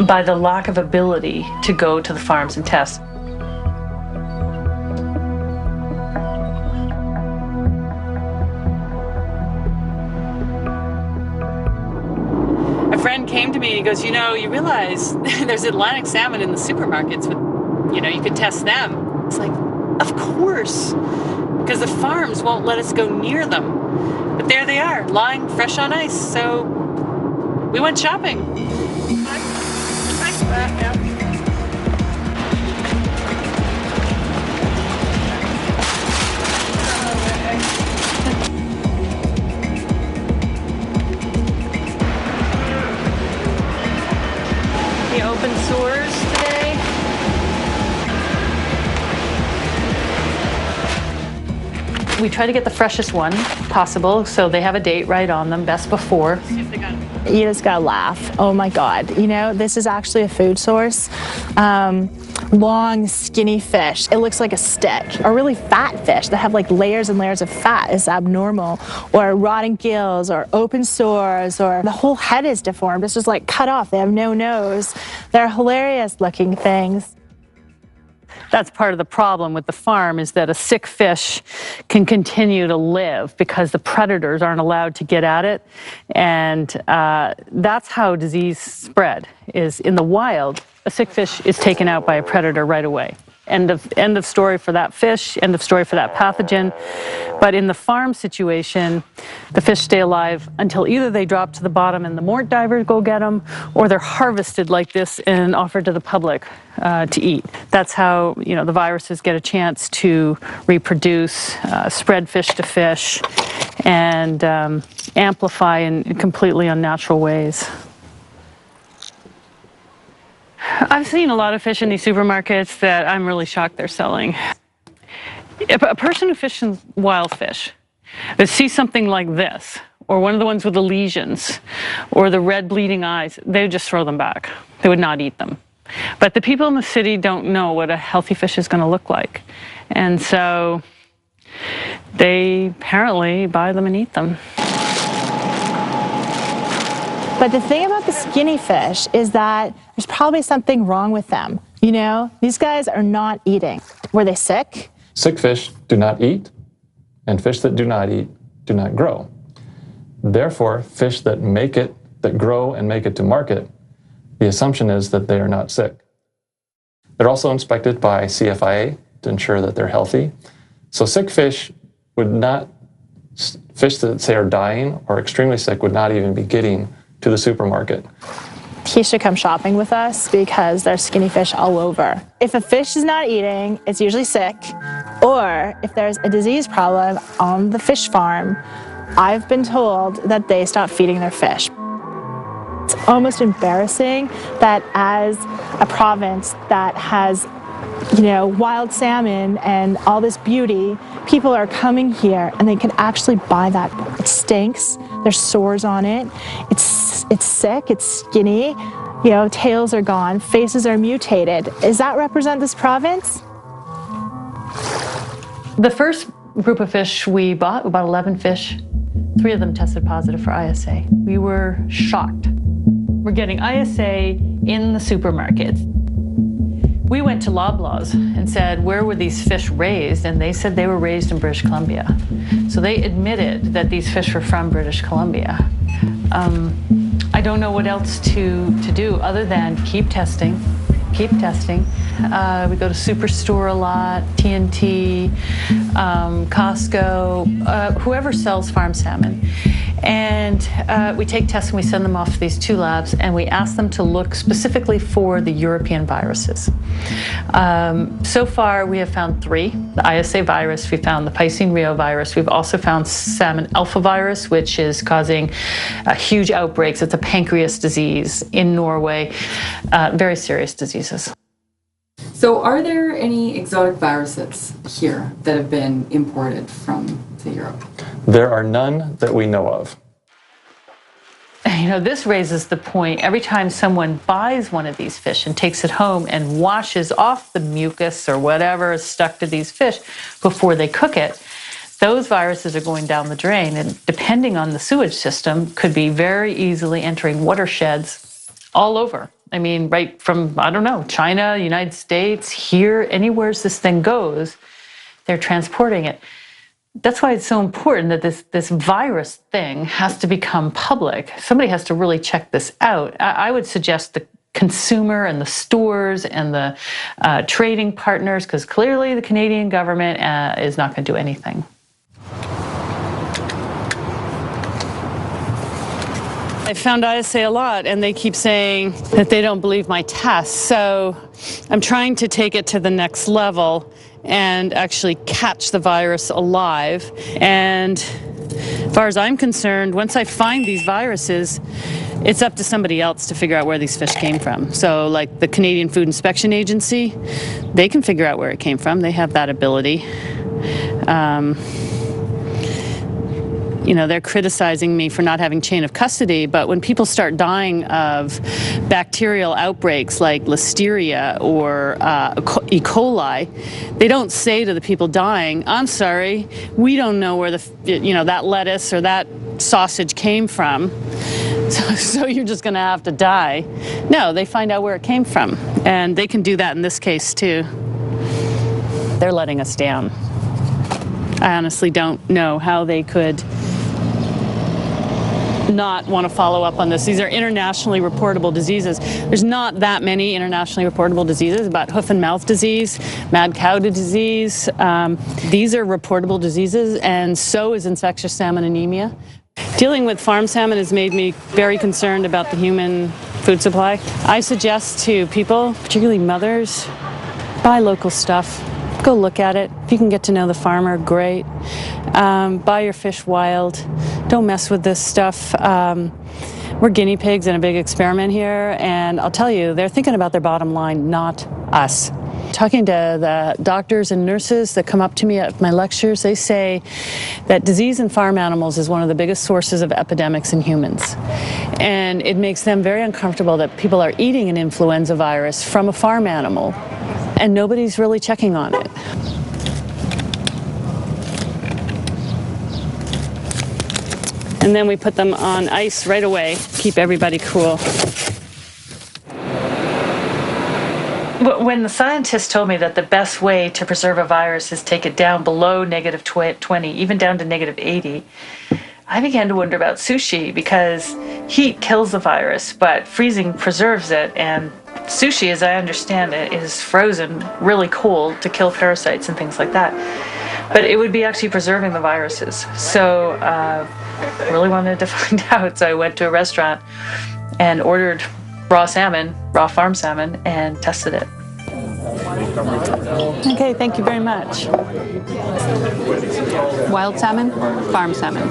by the lack of ability to go to the farms and test. A friend came to me and he goes, you realize there's Atlantic salmon in the supermarkets, but, you could test them. It's like, of course, because the farms won't let us go near them. But there they are, lying fresh on ice. So we went shopping. Open sores today. We try to get the freshest one possible, so they have a date right on them, best before. You just gotta laugh. Oh my God. This is actually a food source. Long, skinny fish. It looks like a stick. Or really fat fish that have like layers and layers of fat is abnormal. Or rotting gills, or open sores, or the whole head is deformed. It's just like cut off. They have no nose. They're hilarious looking things. That's part of the problem with the farm, is that a sick fish can continue to live because the predators aren't allowed to get at it. And that's how disease spread, is in the wild. A sick fish is taken out by a predator right away. End of story for that fish, end of story for that pathogen. But in the farm situation, the fish stay alive until either they drop to the bottom and the mort divers go get them, or they're harvested like this and offered to the public to eat. That's how the viruses get a chance to reproduce, spread fish to fish, and amplify in completely unnatural ways. I've seen a lot of fish in these supermarkets that I'm really shocked they're selling. If a person who fishes wild fish that sees something like this, or one of the ones with the lesions, or the red bleeding eyes, they would just throw them back. They would not eat them. But the people in the city don't know what a healthy fish is going to look like. And so they apparently buy them and eat them. But the thing about the skinny fish is that there's probably something wrong with them. You know, these guys are not eating. Were they sick? Sick fish do not eat, and fish that do not eat do not grow. Therefore, fish that grow and make it to market, the assumption is that they are not sick. They're also inspected by CFIA to ensure that they're healthy. So sick fish fish that say are dying or extremely sick would not even be getting to the supermarket. He should come shopping with us because there's skinny fish all over. If a fish is not eating, it's usually sick, or if there's a disease problem on the fish farm, I've been told that they stop feeding their fish. It's almost embarrassing that as a province that has, you know, wild salmon and all this beauty, people are coming here and they can actually buy that. It stinks. There's sores on it. It's sick. It's skinny. You know, tails are gone. Faces are mutated. Does that represent this province? The first group of fish we bought, about 11 fish, 3 of them tested positive for ISA. We were shocked. We're getting ISA in the supermarkets. We went to Loblaws and said, where were these fish raised? And they said they were raised in British Columbia. So they admitted that these fish were from British Columbia. I don't know what else to do other than keep testing, keep testing. We go to Superstore a lot, TNT, Costco, whoever sells farm salmon. And we take tests and we send them off to these 2 labs and we ask them to look specifically for the European viruses. So far we have found 3, the ISA virus, we found the Piscine Rio virus, we've also found salmon alpha virus, which is causing huge outbreaks. It's a pancreas disease in Norway, very serious diseases. So are there any exotic viruses here that have been imported from, say, Europe? There are none that we know of. You know, this raises the point, every time someone buys one of these fish and takes it home and washes off the mucus or whatever is stuck to these fish before they cook it, those viruses are going down the drain, and depending on the sewage system, could be very easily entering watersheds all over. I mean, right from, I don't know, China, United States, here, anywhere this thing goes, they're transporting it. That's why it's so important that this virus thing has to become public. Somebody has to really check this out. I would suggest the consumer and the stores and the trading partners, because clearly the Canadian government is not going to do anything. I found ISA a lot, and they keep saying that they don't believe my tests. So I'm trying to take it to the next level and actually catch the virus alive. And as far as I'm concerned, once I find these viruses, it's up to somebody else to figure out where these fish came from. So like the Canadian Food Inspection Agency, they can figure out where it came from. They have that ability. You know, they're criticizing me for not having chain of custody, but when people start dying of bacterial outbreaks like Listeria or E. coli, they don't say to the people dying, I'm sorry, we don't know where that lettuce or that sausage came from, so you're just gonna have to die. No, they find out where it came from, and they can do that in this case too. They're letting us down. I honestly don't know how they could not want to follow up on this. These are internationally reportable diseases. There's not that many internationally reportable diseases, about hoof and mouth disease, mad cow disease. These are reportable diseases, and so is infectious salmon anemia. Dealing with farm salmon has made me very concerned about the human food supply. I suggest to people, particularly mothers, buy local stuff. go look at it. If you can get to know the farmer, great. Buy your fish wild. Don't mess with this stuff. We're guinea pigs in a big experiment here, and I'll tell you, they're thinking about their bottom line, not us. Talking to the doctors and nurses that come up to me at my lectures, they say that disease in farm animals is one of the biggest sources of epidemics in humans. And it makes them very uncomfortable that people are eating an influenza virus from a farm animal, and nobody's really checking on it. And then we put them on ice right away, keep everybody cool. When the scientists told me that the best way to preserve a virus is take it down below negative 20, even down to negative 80, I began to wonder about sushi, because heat kills the virus, but freezing preserves it, and sushi, as I understand it, is frozen really cold to kill parasites and things like that. But it would be actually preserving the viruses. So I really wanted to find out, so I went to a restaurant and ordered raw salmon, raw farm salmon, and tested it. Okay, thank you very much. Wild salmon, farm salmon.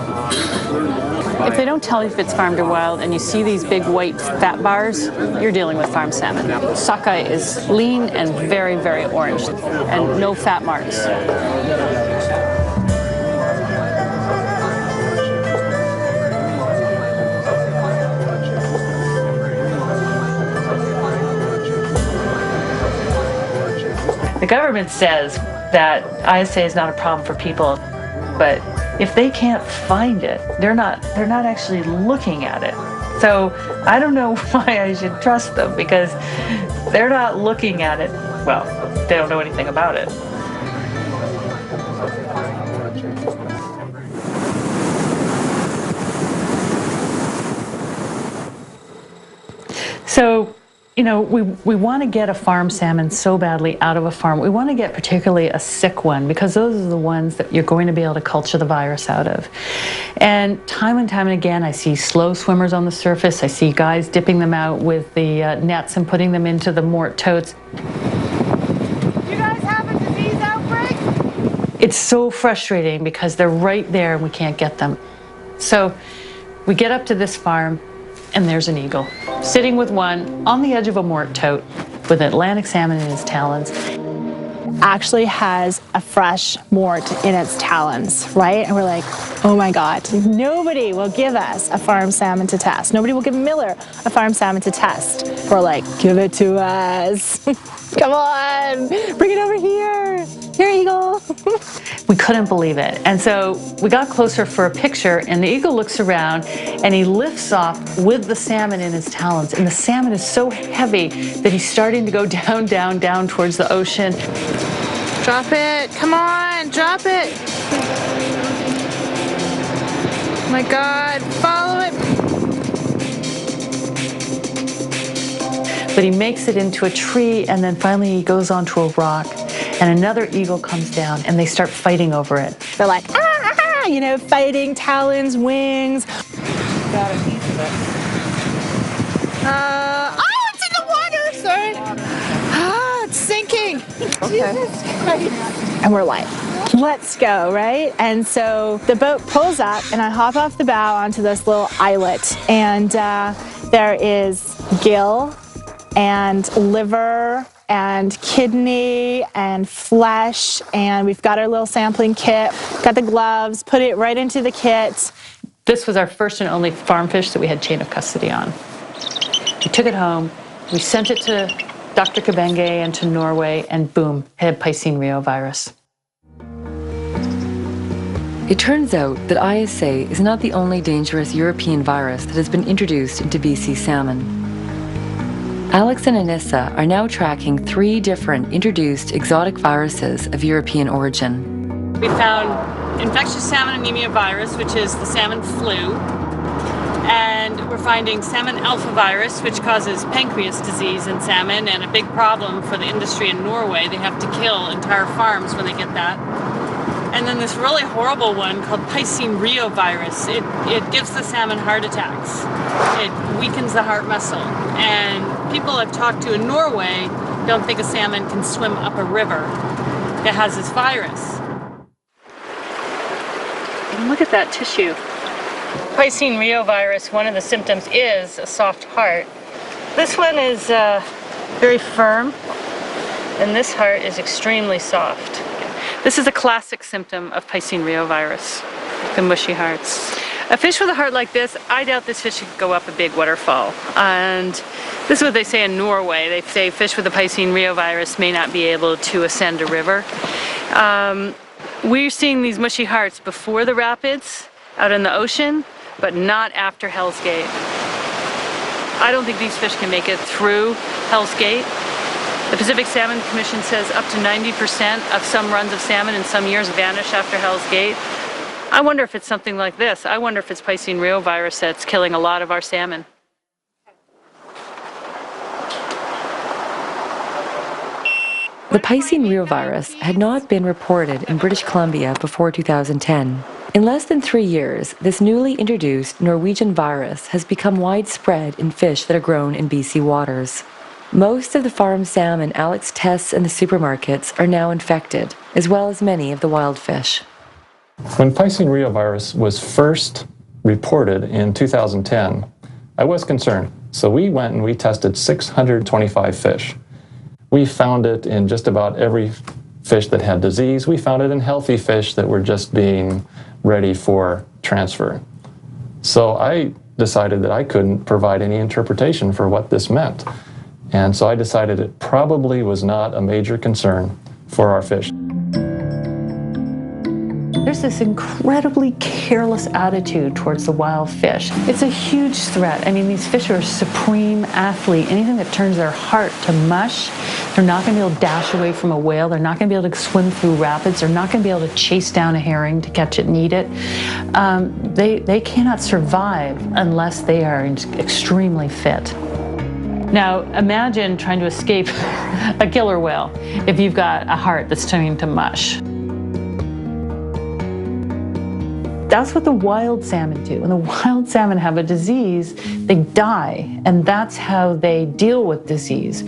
If they don't tell you if it's farmed or wild and you see these big white fat bars, you're dealing with farm salmon. Sockeye is lean and very, very orange and no fat marks. The government says that ISA is not a problem for people, but if they can't find it, they're not actually looking at it. So I don't know why I should trust them, because they're not looking at it. Well, they don't know anything about it. So, you know, we want to get a farm salmon so badly out of a farm. We want to get particularly a sick one, because those are the ones that you're going to be able to culture the virus out of. And time and again, I see slow swimmers on the surface. I see guys dipping them out with the nets and putting them into the mort totes. You guys have a disease outbreak? It's so frustrating because they're right there and we can't get them. So we get up to this farm, and there's an eagle, sitting with one on the edge of a mort tote with Atlantic salmon in his talons. Actually has a fresh mort in its talons, right? And we're like, oh my God, nobody will give us a farm salmon to test. Nobody will give Miller a farm salmon to test. We're like, give it to us. Come on, bring it over here. Here, eagle. We couldn't believe it. And so we got closer for a picture, and the eagle looks around and he lifts off with the salmon in his talons. And the salmon is so heavy that he's starting to go down, down, down towards the ocean. Drop it. Come on, drop it. Oh my God, follow it. But he makes it into a tree, and then finally he goes onto a rock, and another eagle comes down, and they start fighting over it. They're like, ah, you know, fighting, talons, wings. Got a piece of it. Oh, it's in the water, sorry. Ah, it's sinking. Okay. And we're like, let's go, right? And so the boat pulls up, and I hop off the bow onto this little islet, and there is gill and liver and kidney and flesh, and we've got our little sampling kit, got the gloves, put it right into the kit. This was our first and only farm fish that we had chain of custody on. We took it home, we sent it to Dr. Kabenge and to Norway, and boom, it had Piscine Rio virus. It turns out that ISA is not the only dangerous European virus that has been introduced into BC salmon. Alex and Anissa are now tracking 3 different introduced exotic viruses of European origin. We found infectious salmon anemia virus, which is the salmon flu, and we're finding salmon alpha virus, which causes pancreas disease in salmon, and a big problem for the industry in Norway. They have to kill entire farms when they get that. And then this really horrible one called Piscine Rio virus. It gives the salmon heart attacks. It weakens the heart muscle. And people I've talked to in Norway don't think a salmon can swim up a river. that has this virus. And look at that tissue. Piscine reovirus, one of the symptoms is a soft heart. This one is very firm, and this heart is extremely soft. This is a classic symptom of Piscine reovirus, the mushy hearts. A fish with a heart like this, I doubt this fish could go up a big waterfall. And this is what they say in Norway. They say fish with a Piscine reovirus may not be able to ascend a river. We're seeing these mushy hearts before the rapids, out in the ocean, but not after Hell's Gate. I don't think these fish can make it through Hell's Gate. The Pacific Salmon Commission says up to 90% of some runs of salmon in some years vanish after Hell's Gate. I wonder if it's something like this. I wonder if it's Piscine reovirus that's killing a lot of our salmon. The Piscine reovirus had not been reported in British Columbia before 2010. In less than 3 years, this newly introduced Norwegian virus has become widespread in fish that are grown in BC waters. Most of the farm salmon Alex tests in the supermarkets are now infected, as well as many of the wild fish. When Piscine reovirus was first reported in 2010, I was concerned. So we went and we tested 625 fish. We found it in just about every fish that had disease. We found it in healthy fish that were just being ready for transfer. So I decided that I couldn't provide any interpretation for what this meant. And so I decided it probably was not a major concern for our fish. There's this incredibly careless attitude towards the wild fish. It's a huge threat. I mean, these fish are a supreme athlete. Anything that turns their heart to mush, they're not going to be able to dash away from a whale. They're not going to be able to swim through rapids. They're not going to be able to chase down a herring to catch it and eat it. They cannot survive unless they are extremely fit. Now, imagine trying to escape a killer whale if you've got a heart that's turning to mush. That's what the wild salmon do. When the wild salmon have a disease, they die, and that's how they deal with disease.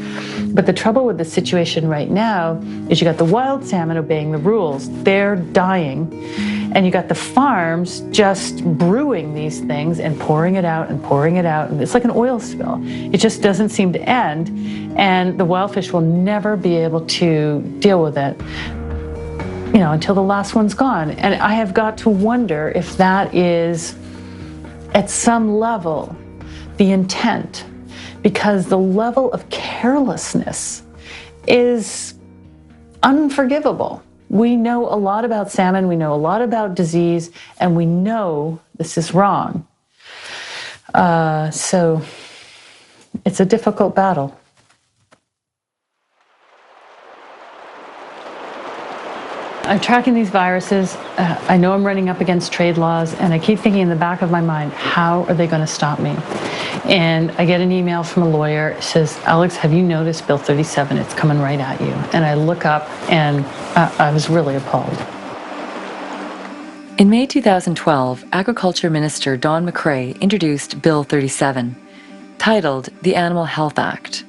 But the trouble with the situation right now is you got the wild salmon obeying the rules. They're dying, and you got the farms just brewing these things and pouring it out and pouring it out. And it's like an oil spill. It just doesn't seem to end, and the wild fish will never be able to deal with it, you know, until the last one's gone. And I have got to wonder if that is, at some level, the intent, because the level of carelessness is unforgivable. We know a lot about salmon, we know a lot about disease, and we know this is wrong. So it's a difficult battle. I'm tracking these viruses. I know I'm running up against trade laws, and I keep thinking in the back of my mind, how are they going to stop me? And I get an email from a lawyer. It says, Alex, have you noticed Bill 37? It's coming right at you. And I look up, and I was really appalled. In May 2012, Agriculture Minister Don McCrae introduced Bill 37, titled the Animal Health Act,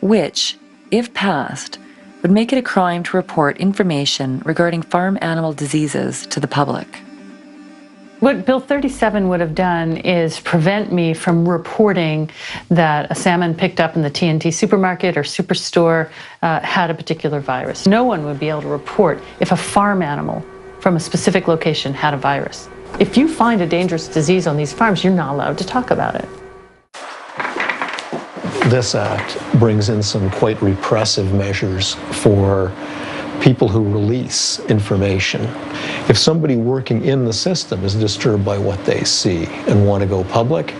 which, if passed, would make it a crime to report information regarding farm animal diseases to the public. What Bill 37 would have done is prevent me from reporting that a salmon picked up in the TNT supermarket or superstore had a particular virus. No one would be able to report if a farm animal from a specific location had a virus. If you find a dangerous disease on these farms, you're not allowed to talk about it. This act brings in some quite repressive measures for people who release information. If somebody working in the system is disturbed by what they see and want to go public,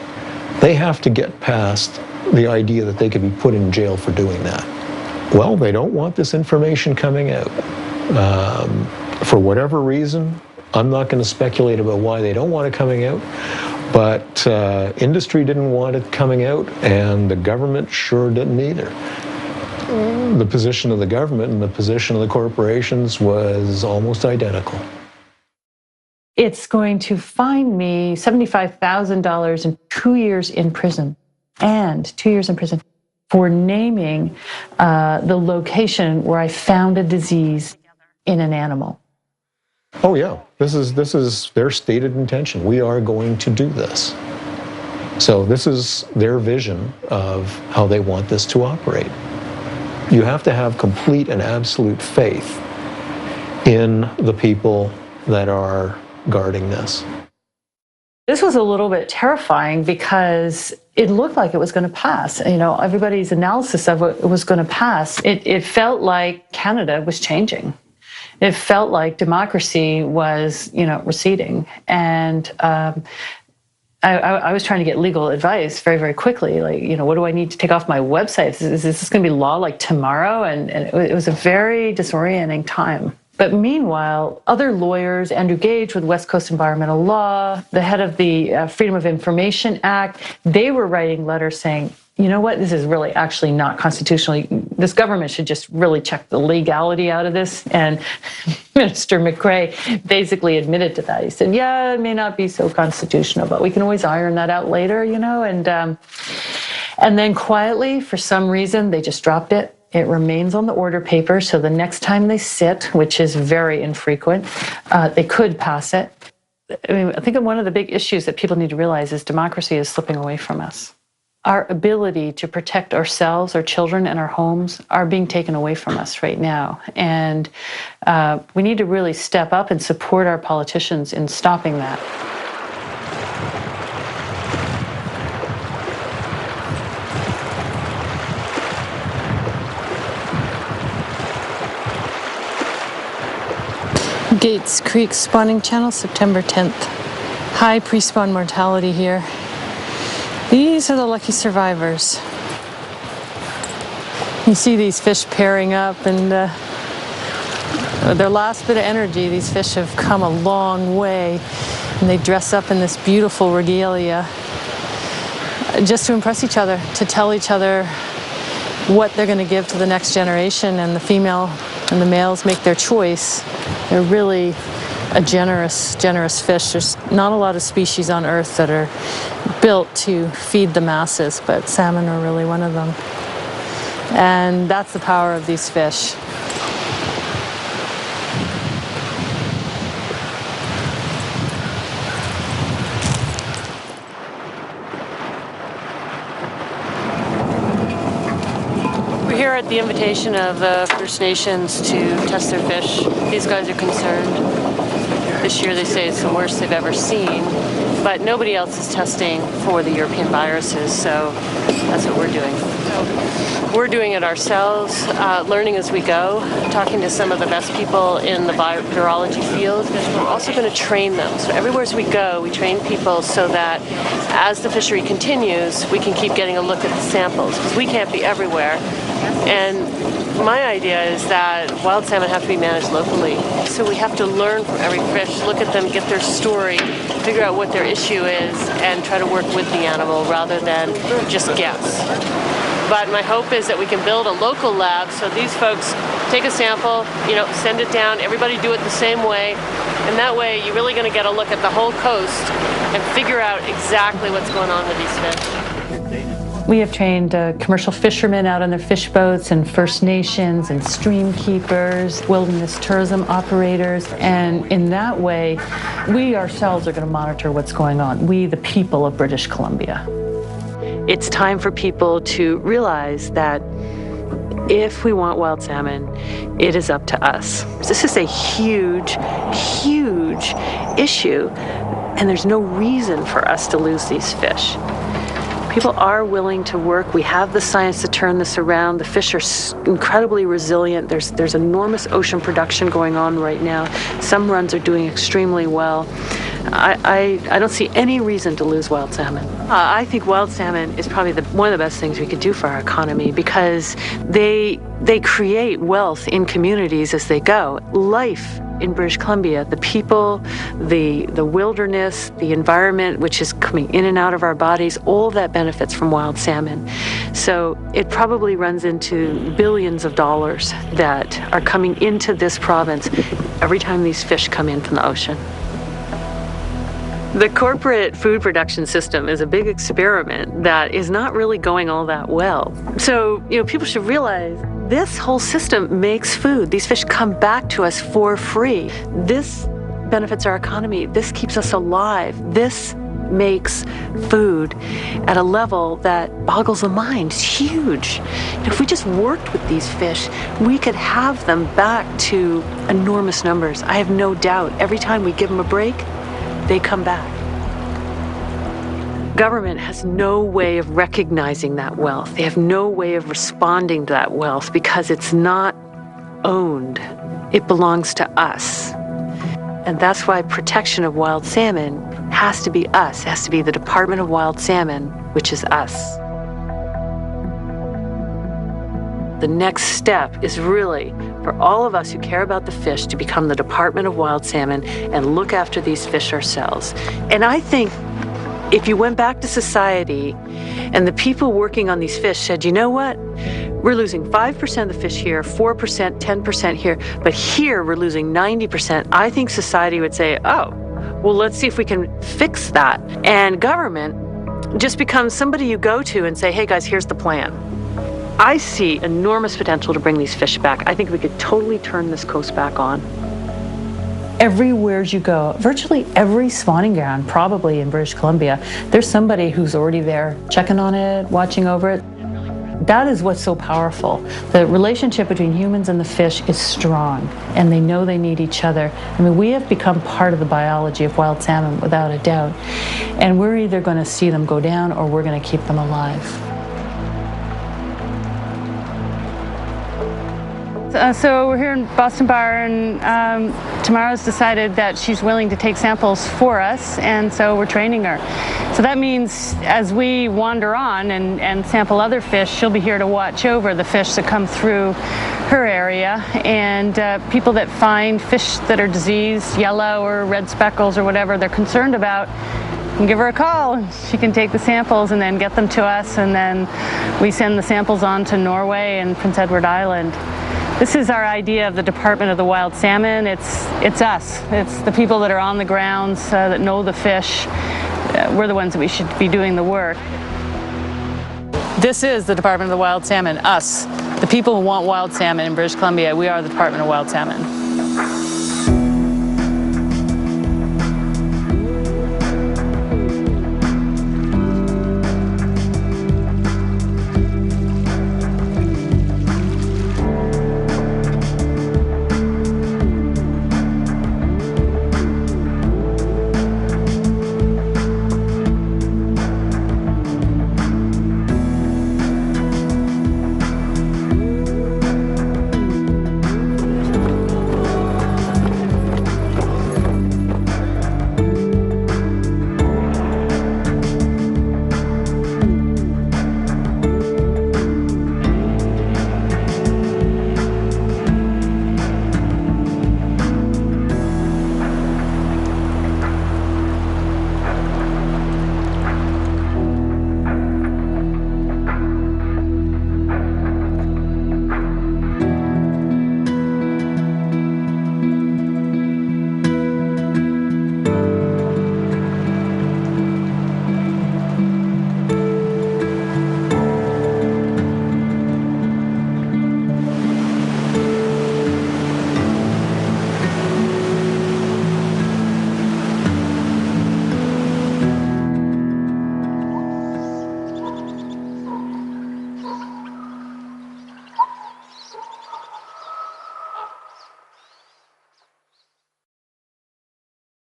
they have to get past the idea that they could be put in jail for doing that. Well, they don't want this information coming out. For whatever reason, I'm not going to speculate about why they don't want it coming out. But industry didn't want it coming out, and the government sure didn't either. The position of the government and the position of the corporations was almost identical. It's going to fine me $75,000 and 2 years in prison, and 2 years in prison for naming the location where I found a disease in an animal. Oh yeah, this is their stated intention. We are going to do this. So this is their vision of how they want this to operate. You have to have complete and absolute faith in the people that are guarding this. This was a little bit terrifying because it looked like it was going to pass. You know, everybody's analysis of it was going to pass. It felt like Canada was changing. It felt like democracy was, you know, receding. And I was trying to get legal advice very, very quickly. Like, you know, what do I need to take off my website? Is this going to be law like tomorrow? And it was a very disorienting time. But meanwhile, other lawyers, Andrew Gage with West Coast Environmental Law, the head of the Freedom of Information Act, they were writing letters saying, you know what, this is really actually not constitutional. This government should just really check the legality out of this. And Minister McRae basically admitted to that. He said, yeah, it may not be so constitutional, but we can always iron that out later, you know. And then quietly, for some reason, they just dropped it. It remains on the order paper, so the next time they sit, which is very infrequent, they could pass it. I mean, I think one of the big issues that people need to realize is democracy is slipping away from us. Our ability to protect ourselves, our children, and our homes are being taken away from us right now. And we need to really step up and support our politicians in stopping that. Gates Creek spawning channel, September 10th. High pre-spawn mortality here. These are the lucky survivors. You see these fish pairing up, and their last bit of energy, these fish have come a long way, and they dress up in this beautiful regalia just to impress each other, to tell each other what they're going to give to the next generation, and the female and the males make their choice. They're really a generous fish. There's not a lot of species on Earth that are built to feed the masses, but salmon are really one of them. And that's the power of these fish. We're here at the invitation of the First Nations to test their fish. These guys are concerned. This year they say it's the worst they've ever seen, but nobody else is testing for the European viruses, so that's what we're doing. So we're doing it ourselves, learning as we go, talking to some of the best people in the virology field. We're also going to train them. So everywhere as we go, we train people so that as the fishery continues, we can keep getting a look at the samples, because we can't be everywhere. And my idea is that wild salmon have to be managed locally. So we have to learn from every fish, look at them, get their story, figure out what their issue is, and try to work with the animal rather than just guess. But my hope is that we can build a local lab so these folks take a sample, you know, send it down, everybody do it the same way, and that way you're really going to get a look at the whole coast and figure out exactly what's going on with these fish. We have trained commercial fishermen out on their fish boats, and First Nations and stream keepers, wilderness tourism operators, and in that way, we ourselves are going to monitor what's going on, we the people of British Columbia. It's time for people to realize that if we want wild salmon, it is up to us. This is a huge, huge issue, and there's no reason for us to lose these fish. People are willing to work. We have the science to turn this around. The fish are incredibly resilient. There's enormous ocean production going on right now. Some runs are doing extremely well. I don't see any reason to lose wild salmon. I think wild salmon is probably one of the best things we could do for our economy, because they create wealth in communities as they go. Life in British Columbia, the people, the wilderness, the environment, which is coming in and out of our bodies, all of that benefits from wild salmon. So it probably runs into billions of dollars that are coming into this province every time these fish come in from the ocean. The corporate food production system is a big experiment that is not really going all that well. So, you know, people should realize This whole system makes food. These fish come back to us for free. This benefits our economy. This keeps us alive. This makes food at a level that boggles the mind. It's huge. If we just worked with these fish, we could have them back to enormous numbers. I have no doubt. Every time we give them a break, they come back. Government has no way of recognizing that wealth. They have no way of responding to that wealth because it's not owned. It belongs to us. And that's why protection of wild salmon has to be us. It has to be the Department of Wild Salmon, which is us. The next step is really for all of us who care about the fish to become the Department of Wild Salmon and look after these fish ourselves. And I think if you went back to society and the people working on these fish said, you know what? We're losing 5% of the fish here, 4%, 10% here, but here we're losing 90%. I think society would say, oh, well, let's see if we can fix that. And government just becomes somebody you go to and say, hey guys, here's the plan. I see enormous potential to bring these fish back. I think we could totally turn this coast back on. Everywhere you go, virtually every spawning ground, probably in British Columbia, there's somebody who's already there checking on it, watching over it. That is what's so powerful. The relationship between humans and the fish is strong, and they know they need each other. I mean, we have become part of the biology of wild salmon without a doubt, and we're either going to see them go down or we're going to keep them alive. So we're here in Boston Bar, and Tamara's decided that she's willing to take samples for us, and so we're training her. So that means as we wander on and sample other fish, she'll be here to watch over the fish that come through her area, and people that find fish that are diseased, yellow or red speckles or whatever they're concerned about, can give her a call. She can take the samples and then get them to us, and then we send the samples on to Norway and Prince Edward Island. This is our idea of the Department of the Wild Salmon. It's us. It's the people that are on the grounds that know the fish. We're the ones that we should be doing the work. This is the Department of the Wild Salmon, us. The people who want wild salmon in British Columbia, we are the Department of Wild Salmon.